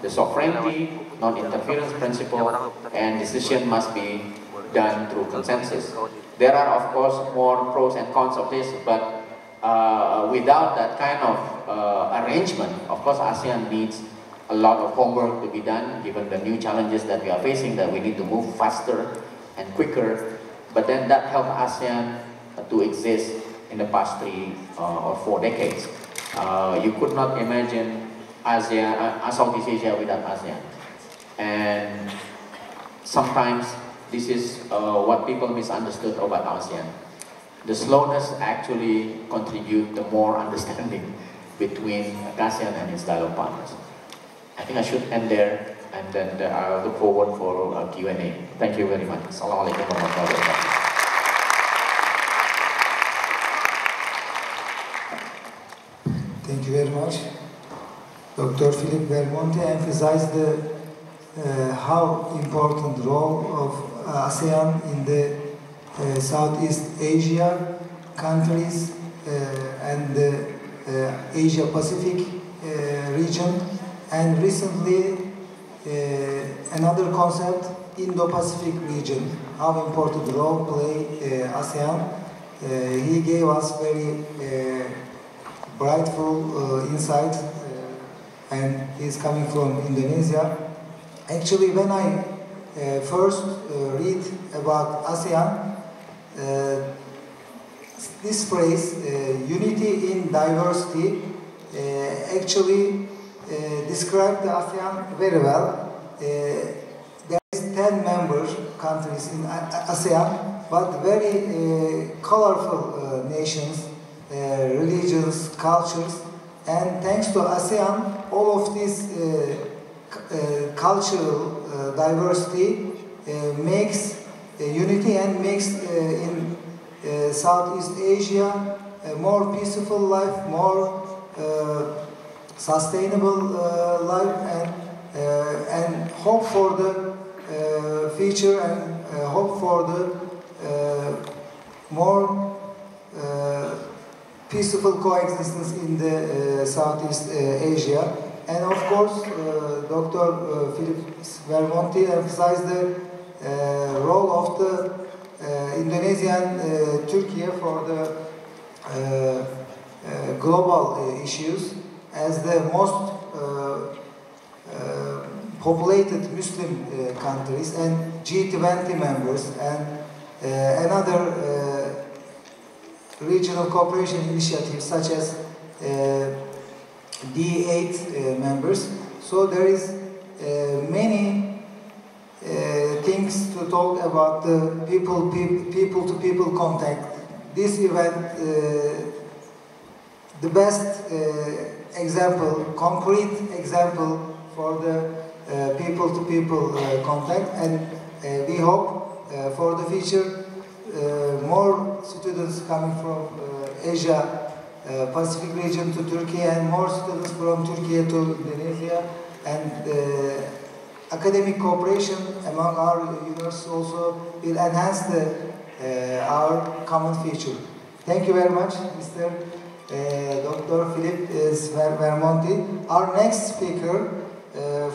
the sovereignty, non-interference principle, and decision must be done through consensus. There are, of course, more pros and cons of this, but without that kind of arrangement, of course, ASEAN needs a lot of homework to be done, given the new challenges that we are facing, that we need to move faster and quicker. But then that helped ASEAN to exist in the past 3 or 4 decades. You could not imagine Southeast Asia without ASEAN. And sometimes this is what people misunderstood about ASEAN. The slowness actually contribute to more understanding between ASEAN and its dialogue partners. I think I should end there, and then I'll look forward for Q&A. Thank you very much. Assalamualaikum warahmatullahi wabarakatuh. Thank you very much. Dr. Philip Belmonte emphasized how important role of ASEAN in the Southeast Asia countries and the Asia Pacific region, and recently another concept, Indo-Pacific region, how important role play ASEAN. He gave us very brightful insight, and he's coming from Indonesia. Actually, when I first read about ASEAN, this phrase, unity in diversity, actually described the ASEAN very well. There is 10 member countries in ASEAN, but very colorful nations, religions, cultures, and thanks to ASEAN, all of this cultural diversity makes unity and makes in Southeast Asia a more peaceful life, more sustainable life, and hope for the future, and hope for the more peaceful coexistence in the Southeast Asia. And of course, Dr. Philip Belmonte emphasized the role of the Indonesian Turkey for the global issues as the most populated Muslim countries and G20 members, and another regional cooperation initiatives such as D8 members. So there is many things to talk about the people-to-people contact. This event, the best example, concrete example for the people-to-people contact, and we hope for the future more students coming from Asia Pacific region to Turkey, and more students from Turkey to Indonesia, and academic cooperation among our universities also will enhance our common future. Thank you very much, Mr. Dr. Philip Belmonte. Our next speaker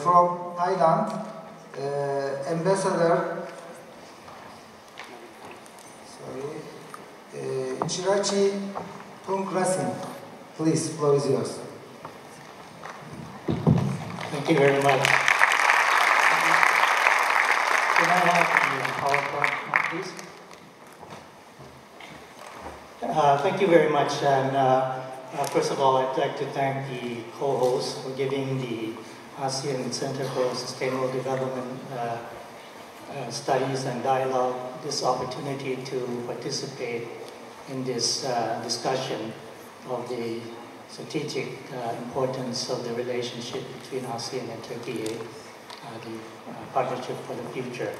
from Thailand, Ambassador Chirachi Punkrasin. Please, floor is yours. Thank you very much. Can I have the PowerPoint, please? Thank you very much. And first of all, I'd like to thank the co-hosts for giving the ASEAN Center for Sustainable Development Studies and Dialogue this opportunity to participate in this discussion of the strategic importance of the relationship between ASEAN and Turkey, the partnership for the future.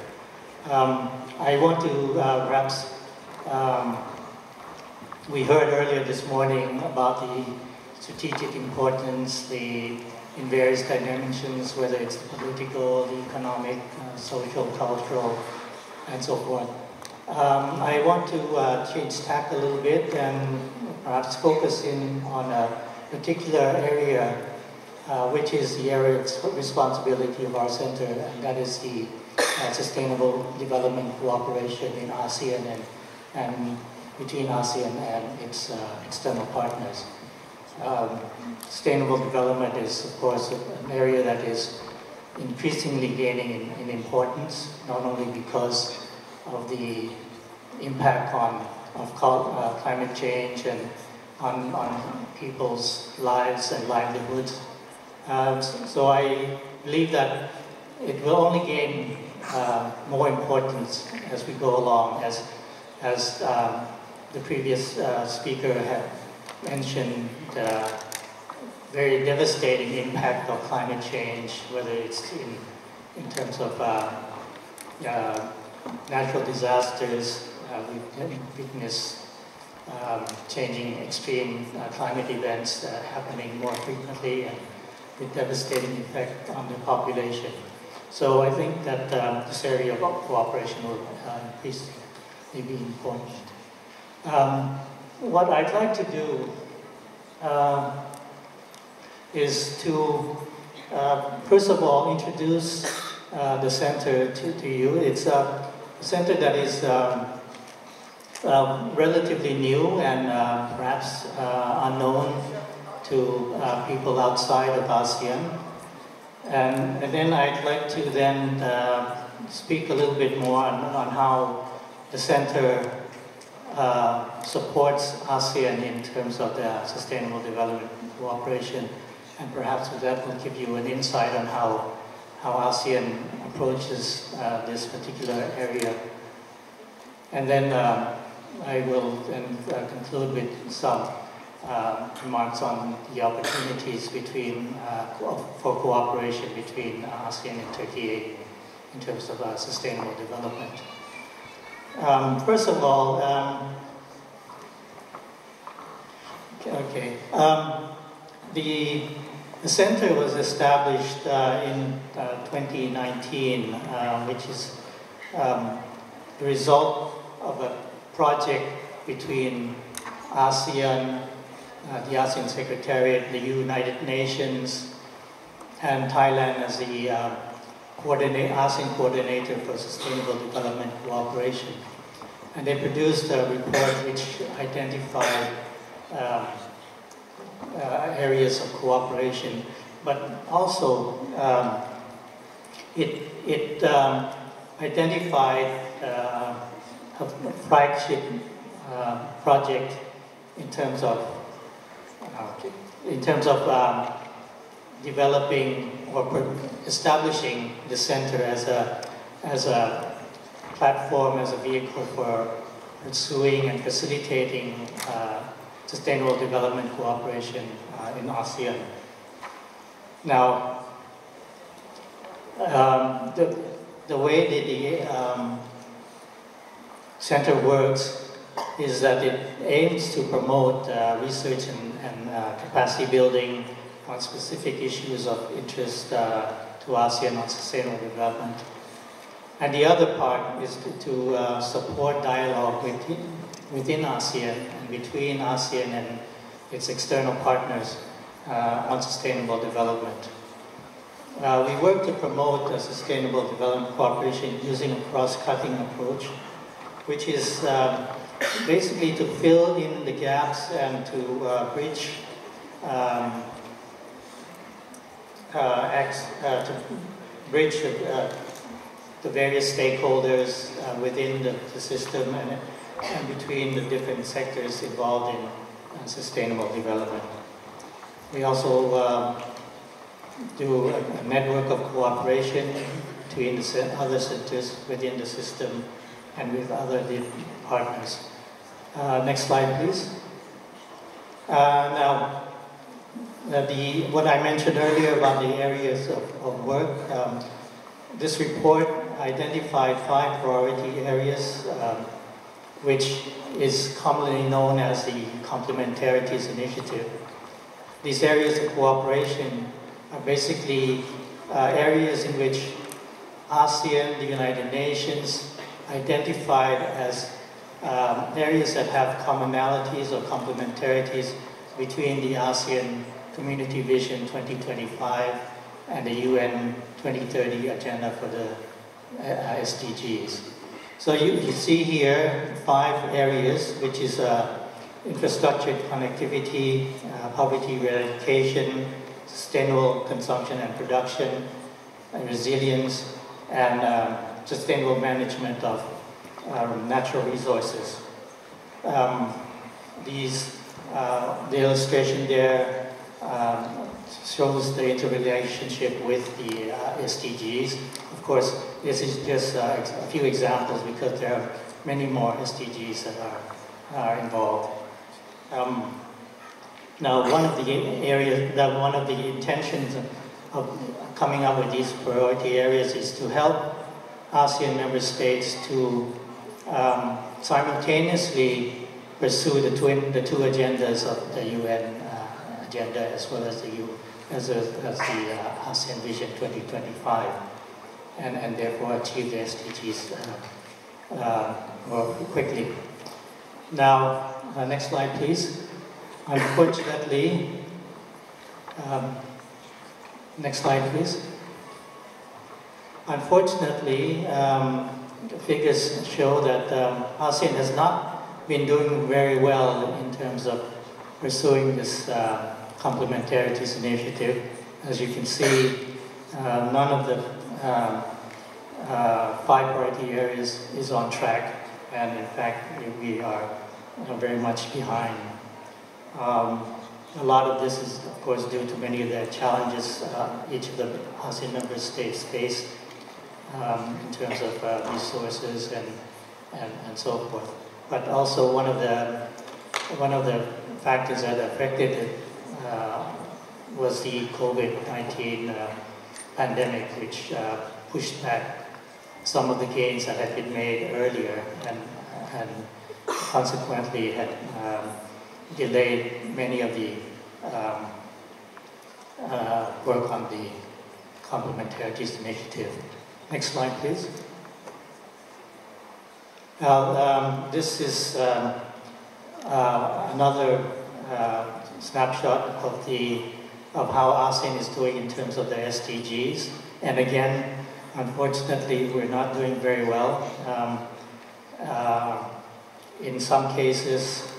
I want to perhaps, we heard earlier this morning about the strategic importance in various dimensions, whether it's the political, the economic, social, cultural, and so forth. I want to change tack a little bit and perhaps focus in on a particular area, which is the area of responsibility of our center, and that is the sustainable development cooperation in ASEAN and between ASEAN and its external partners. Sustainable development is, of course, an area that is increasingly gaining in importance, not only because of the impact of climate change and on people's lives and livelihoods. So I believe that it will only gain more importance as we go along, as the previous speaker had mentioned, very devastating impact of climate change, whether it's in terms of natural disasters. We've witnessed changing extreme climate events happening more frequently, with devastating effect on the population. So I think that this area of cooperation will increasingly be important. What I'd like to do is to, first of all, introduce the center to you. It's a center that is relatively new and perhaps unknown to people outside of ASEAN. And then I'd like to then speak a little bit more on how the center supports ASEAN in terms of the sustainable development cooperation, and perhaps that will give you an insight on how ASEAN approaches this particular area. And then I will then conclude with some remarks on the opportunities for cooperation between ASEAN and Turkey in terms of sustainable development. First of all, the center was established in 2019, which is the result of a project between ASEAN, the ASEAN Secretariat, the United Nations, and Thailand as the ASEAN Coordinator for Sustainable Development Cooperation. And they produced a report which identified areas of cooperation, but also it identified a flagship project in terms of developing or establishing the center as a platform, as a vehicle for pursuing and facilitating sustainable development cooperation in ASEAN. Now, the way that the center works is that it aims to promote research and capacity building on specific issues of interest to ASEAN on sustainable development. And the other part is to support dialogue within ASEAN and between ASEAN and its external partners on sustainable development. We work to promote sustainable development cooperation using a cross-cutting approach, which is basically to fill in the gaps and to bridge the various stakeholders within the system and between the different sectors involved in sustainable development. We also do a network of cooperation between the other centers within the system and with other partners. Next slide, please. Now, what I mentioned earlier about the areas of work, this report identified 5 priority areas, which is commonly known as the Complementarities Initiative. These areas of cooperation are basically areas in which ASEAN, the United Nations, identified as areas that have commonalities or complementarities between the ASEAN Community Vision 2025 and the UN 2030 Agenda for the SDGs. So you see here 5 areas, which is infrastructure connectivity, poverty eradication, sustainable consumption and production, resilience, and sustainable management of natural resources. The illustration there shows the interrelationship with the SDGs. Of course, this is just a few examples because there are many more SDGs that are involved. Now, one of the intentions of coming up with these priority areas is to help ASEAN member states to simultaneously pursue the two agendas of the UN agenda as well as the as the ASEAN Vision 2025, and therefore achieve the SDGs more quickly. Now, next slide, please. Unfortunately, next slide, please. Unfortunately, the figures show that ASEAN has not been doing very well in terms of pursuing this complementarities initiative. As you can see, none of the 5 priority areas is on track, and in fact, we are very much behind. A lot of this is, of course, due to many of the challenges each of the ASEAN member states face in terms of resources and so forth. But also one of the factors that affected it was the COVID-19 pandemic, which pushed back some of the gains that had been made earlier and consequently had delayed many of the work on the complementarities initiative. Next slide, please. Now, this is another snapshot of how ASEAN is doing in terms of the SDGs. And again, unfortunately, we're not doing very well. In some cases,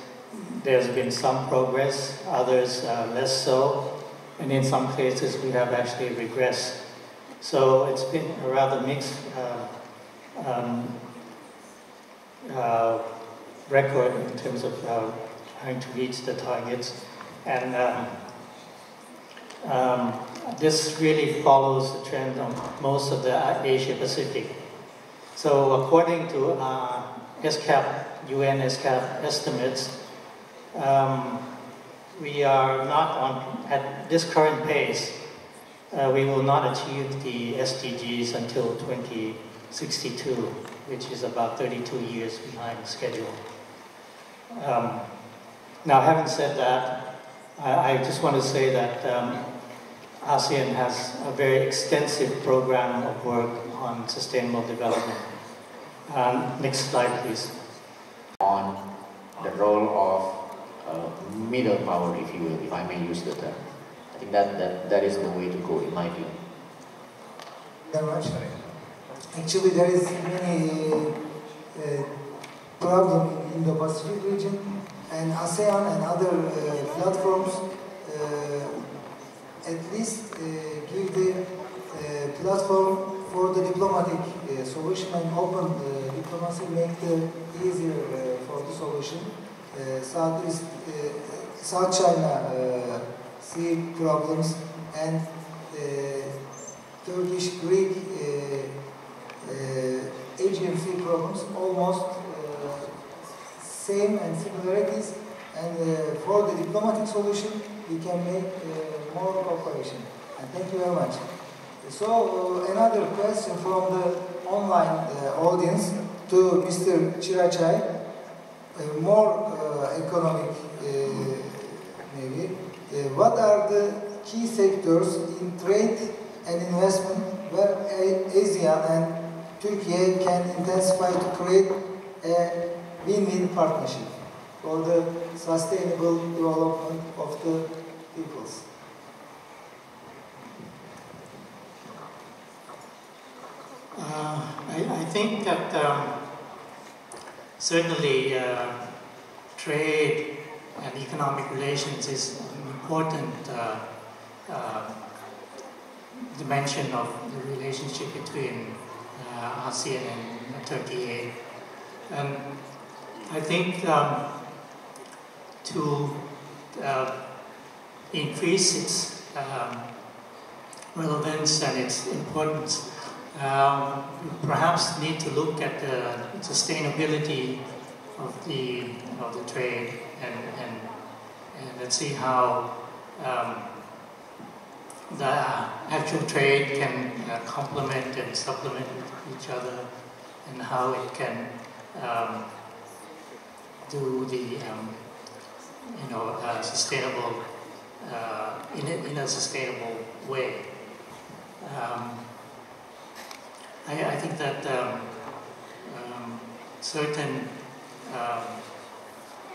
there's been some progress, others less so, and in some cases we have actually regressed. So it's been a rather mixed record in terms of trying to reach the targets. And this really follows the trend of most of the Asia Pacific. So according to UN SCAP estimates, we are not on, at this current pace, we will not achieve the SDGs until 2062, which is about 32 years behind schedule. Now, having said that, I just want to say that ASEAN has a very extensive program of work on sustainable development. Next slide, please. On the role of middle power, if you will, if I may use the term. I think that is the way to go, in my view. Very much. Actually, there is many problem in the Pacific region, and ASEAN and other platforms at least give the platform for the diplomatic solution, and open diplomacy make the easier for the solution. South China Sea problems and Turkish-Greek Aegean Sea problems almost same and similarities, and for the diplomatic solution we can make more cooperation. And thank you very much. So another question from the online audience to Mr. Chirachai, more economic maybe. What are the key sectors in trade and investment where ASEAN and Türkiye can intensify to create a win-win partnership for the sustainable development of the peoples? I think that certainly trade and economic relations is an important dimension of the relationship between ASEAN and Turkey. And I think to increase its relevance and its importance, we perhaps need to look at the sustainability of the trade and let's see how the actual trade can complement and supplement each other, and how it can do the sustainable in a sustainable way. I think that certain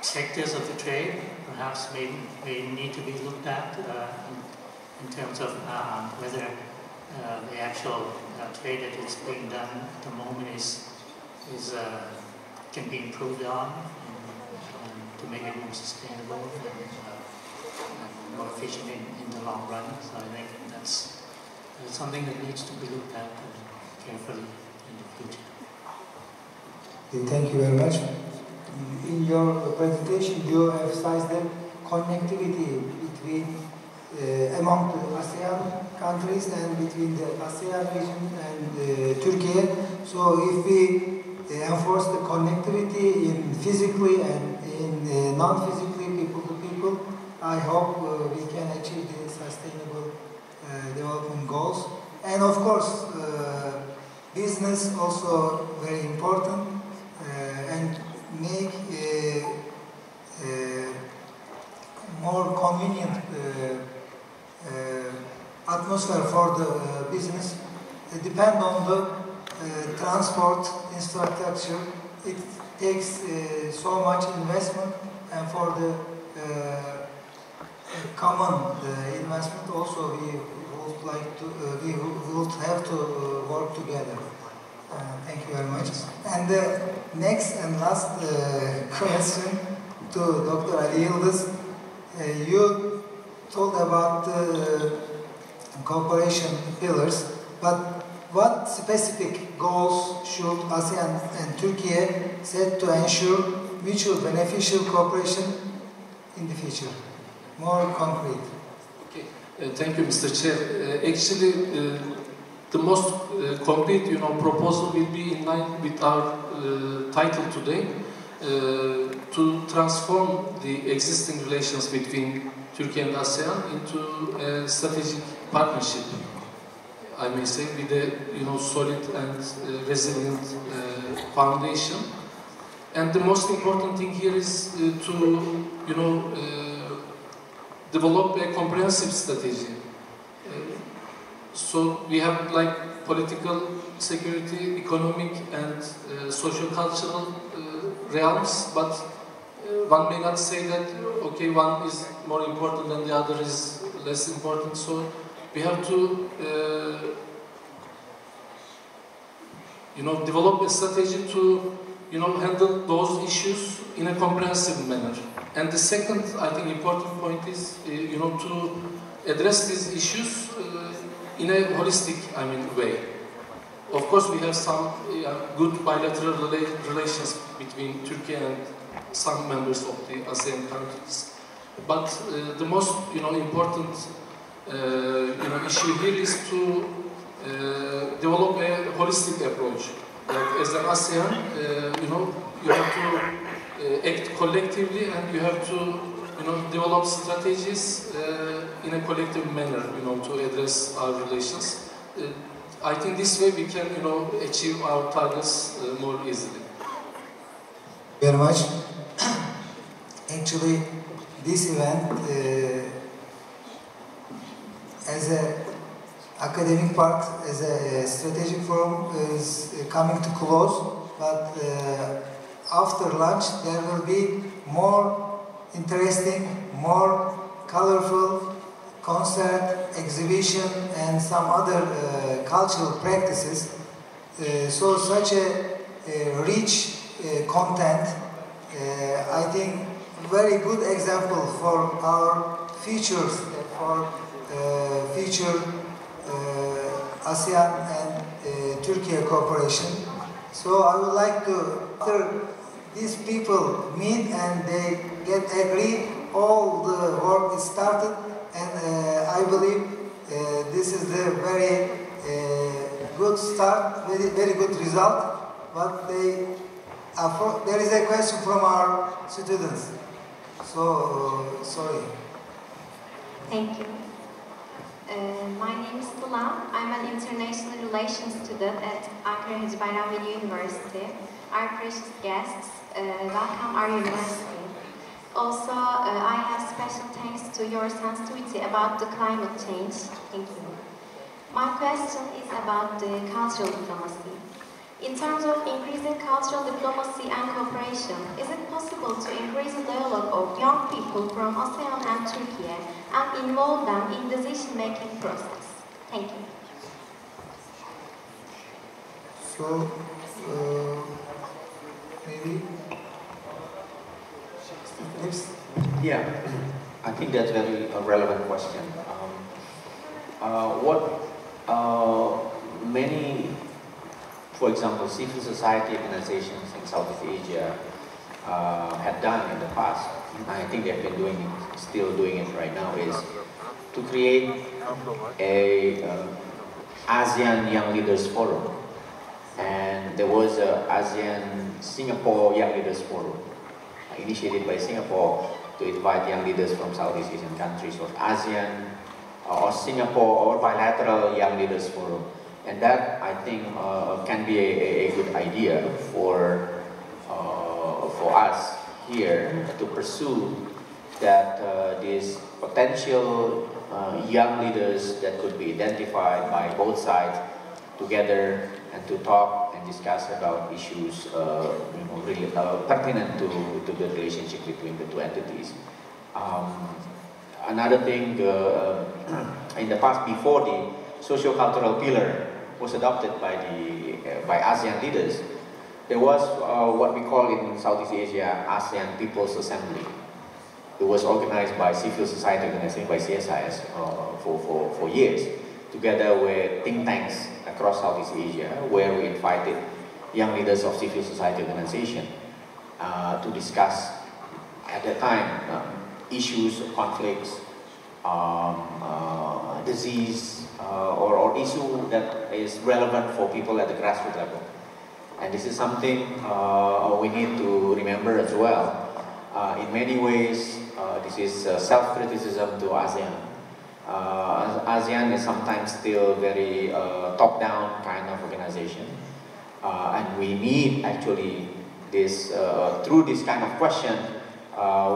sectors of the trade perhaps may need to be looked at in terms of whether the actual trade that is being done at the moment can be improved on to make it more sustainable and more efficient in the long run. So I think that's something that needs to be looked at carefully in the future. Thank you very much. In your presentation, you emphasized the connectivity between among the ASEAN countries and between the ASEAN region and Turkey. So if we enforce the connectivity in physically and in non-physically people to people, I hope we can achieve the sustainable development goals. And of course, business also very important and make more convenient atmosphere for the business. It depends on the transport infrastructure. It takes so much investment, and for the common investment also we would like to we would have to work together. Thank you very much. And the next and last question to Dr. Ali Yıldız. You told about the cooperation pillars, but what specific goals should ASEAN and Turkey set to ensure mutual beneficial cooperation in the future? More concrete. Okay. Thank you, Mr. Chair. Actually, the most concrete, proposal will be in line with our title today, to transform the existing relations between Turkey and ASEAN into a strategic partnership, I may say, with a solid and resilient foundation. And the most important thing here is to develop a comprehensive strategy. So we have like political, security, economic, and socio-cultural realms, but one may not say that, okay, one is more important than the other is less important. So we have to, develop a strategy to, handle those issues in a comprehensive manner. And the second, I think, important point is, to address these issues in a holistic, way. Of course, we have some good bilateral relations between Turkey and some members of the ASEAN countries. But the most, important, issue here is to develop a holistic approach. Like as an ASEAN, you have to act collectively, and you have to, develop strategies in a collective manner, to address our relations. I think this way we can, achieve our targets more easily. Very much. Actually, this event, as an academic part, as a strategic forum, is coming to close. But after lunch, there will be more interesting, more colorful concert, exhibition, and some other cultural practices. So such a rich content, I think, very good example for our futures, for future ASEAN and Turkey cooperation. So I would like to, after these people meet and they get agreed, all the work is started, and I believe this is the very good start, very good result. But there is a question from our students. So, sorry. Thank you. My name is Sıla. I'm an international relations student at Ankara Hacı Bayram University. Our precious guests, welcome our university. Also, I have special thanks to your sensitivity about the climate change. Thank you. My question is about the cultural diplomacy. In terms of increasing cultural diplomacy and cooperation, is it possible to increase the dialogue of young people from ASEAN and Türkiye and involve them in decision-making process? Thank you. So, maybe yeah, I think that's a very relevant question. Many, for example, civil society organizations in Southeast Asia had done in the past, and I think they've been doing it, still doing it right now, is to create a ASEAN Young Leaders Forum. And there was a ASEAN-Singapore Young Leaders Forum, initiated by Singapore to invite young leaders from Southeast Asian countries, or ASEAN or Singapore or bilateral young leaders forum. And that, I think, can be a good idea for us here to pursue that these potential young leaders that could be identified by both sides together and to talk and discuss about issues really pertinent to the relationship between the two entities. Another thing, in the past, before the socio-cultural pillar was adopted by ASEAN leaders, there was what we call in Southeast Asia ASEAN People's Assembly. It was organized by civil society organization, by CSIS, for years, together with think tanks across Southeast Asia, where we invited young leaders of civil society organization to discuss, at the time, issues, conflicts, disease, or issue that is relevant for people at the grassroots level. And this is something we need to remember as well. In many ways, this is self-criticism to ASEAN. ASEAN is sometimes still very top-down kind of organization. And we need actually this, through this kind of question,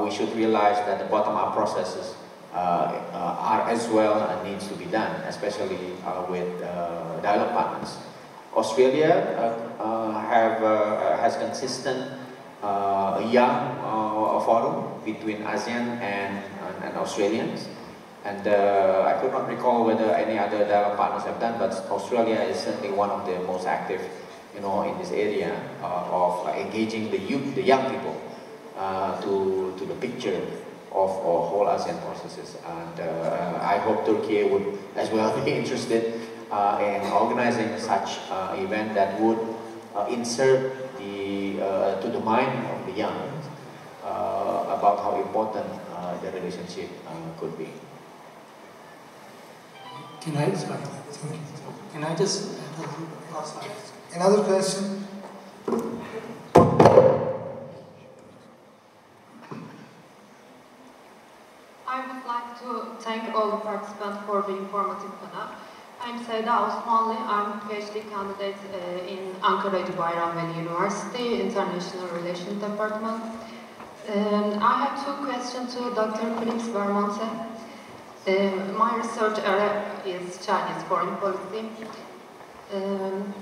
we should realize that the bottom-up processes are as well and needs to be done, especially with dialogue partners. Australia has consistent young forum between ASEAN and Australians. And I could not recall whether any other dialogue partners have done, but Australia is certainly one of the most active, in this area of engaging the youth, the young people, to the picture of whole ASEAN processes. And I hope Turkey would as well be interested in organizing such event that would insert to the mind of the young about how important the relationship could be. Can I just another question? I would like to thank all the participants for the informative panel. I'm Seda Osmanlı. I'm a PhD candidate in Ankara Hacı Bayram University, International Relations Department. And I have two questions to Dr. Felix Vermonte. My research area is Chinese foreign policy.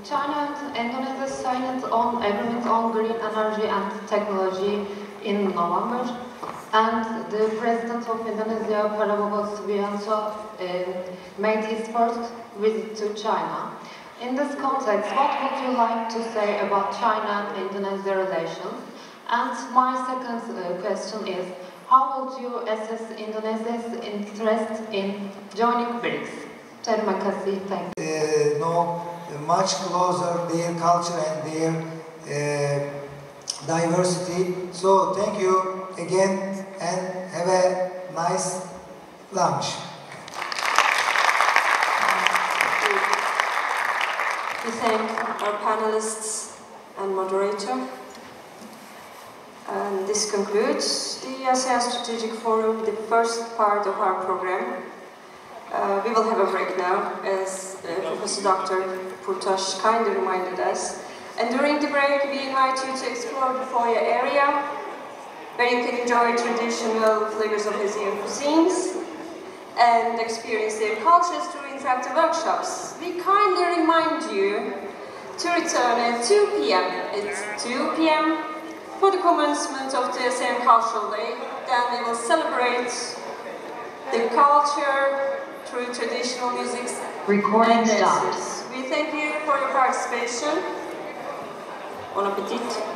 China and Indonesia signed an agreement on green energy and technology in November. And the President of Indonesia, Prabowo Subianto, made his first visit to China. In this context, what would you like to say about China and Indonesia relations? And my second question is, how would you assess Indonesia's interest in joining BRICS? Terima kasih. Thank you. Know much closer their culture and their diversity. So thank you again and have a nice lunch. We thank our panelists and moderator. And this concludes the ASEAN Strategic Forum, the first part of our program. We will have a break now, as Professor Dr. Purtash kindly reminded us. And during the break, we invite you to explore the foyer area where you can enjoy traditional flavors of ASEAN cuisines and experience their cultures through interactive workshops. We kindly remind you to return at 2 p.m. It's 2 p.m. for the commencement of the ASEAN Cultural Day. Then we will celebrate the culture through traditional music. Recording stopped. We thank you for your participation. Bon appétit.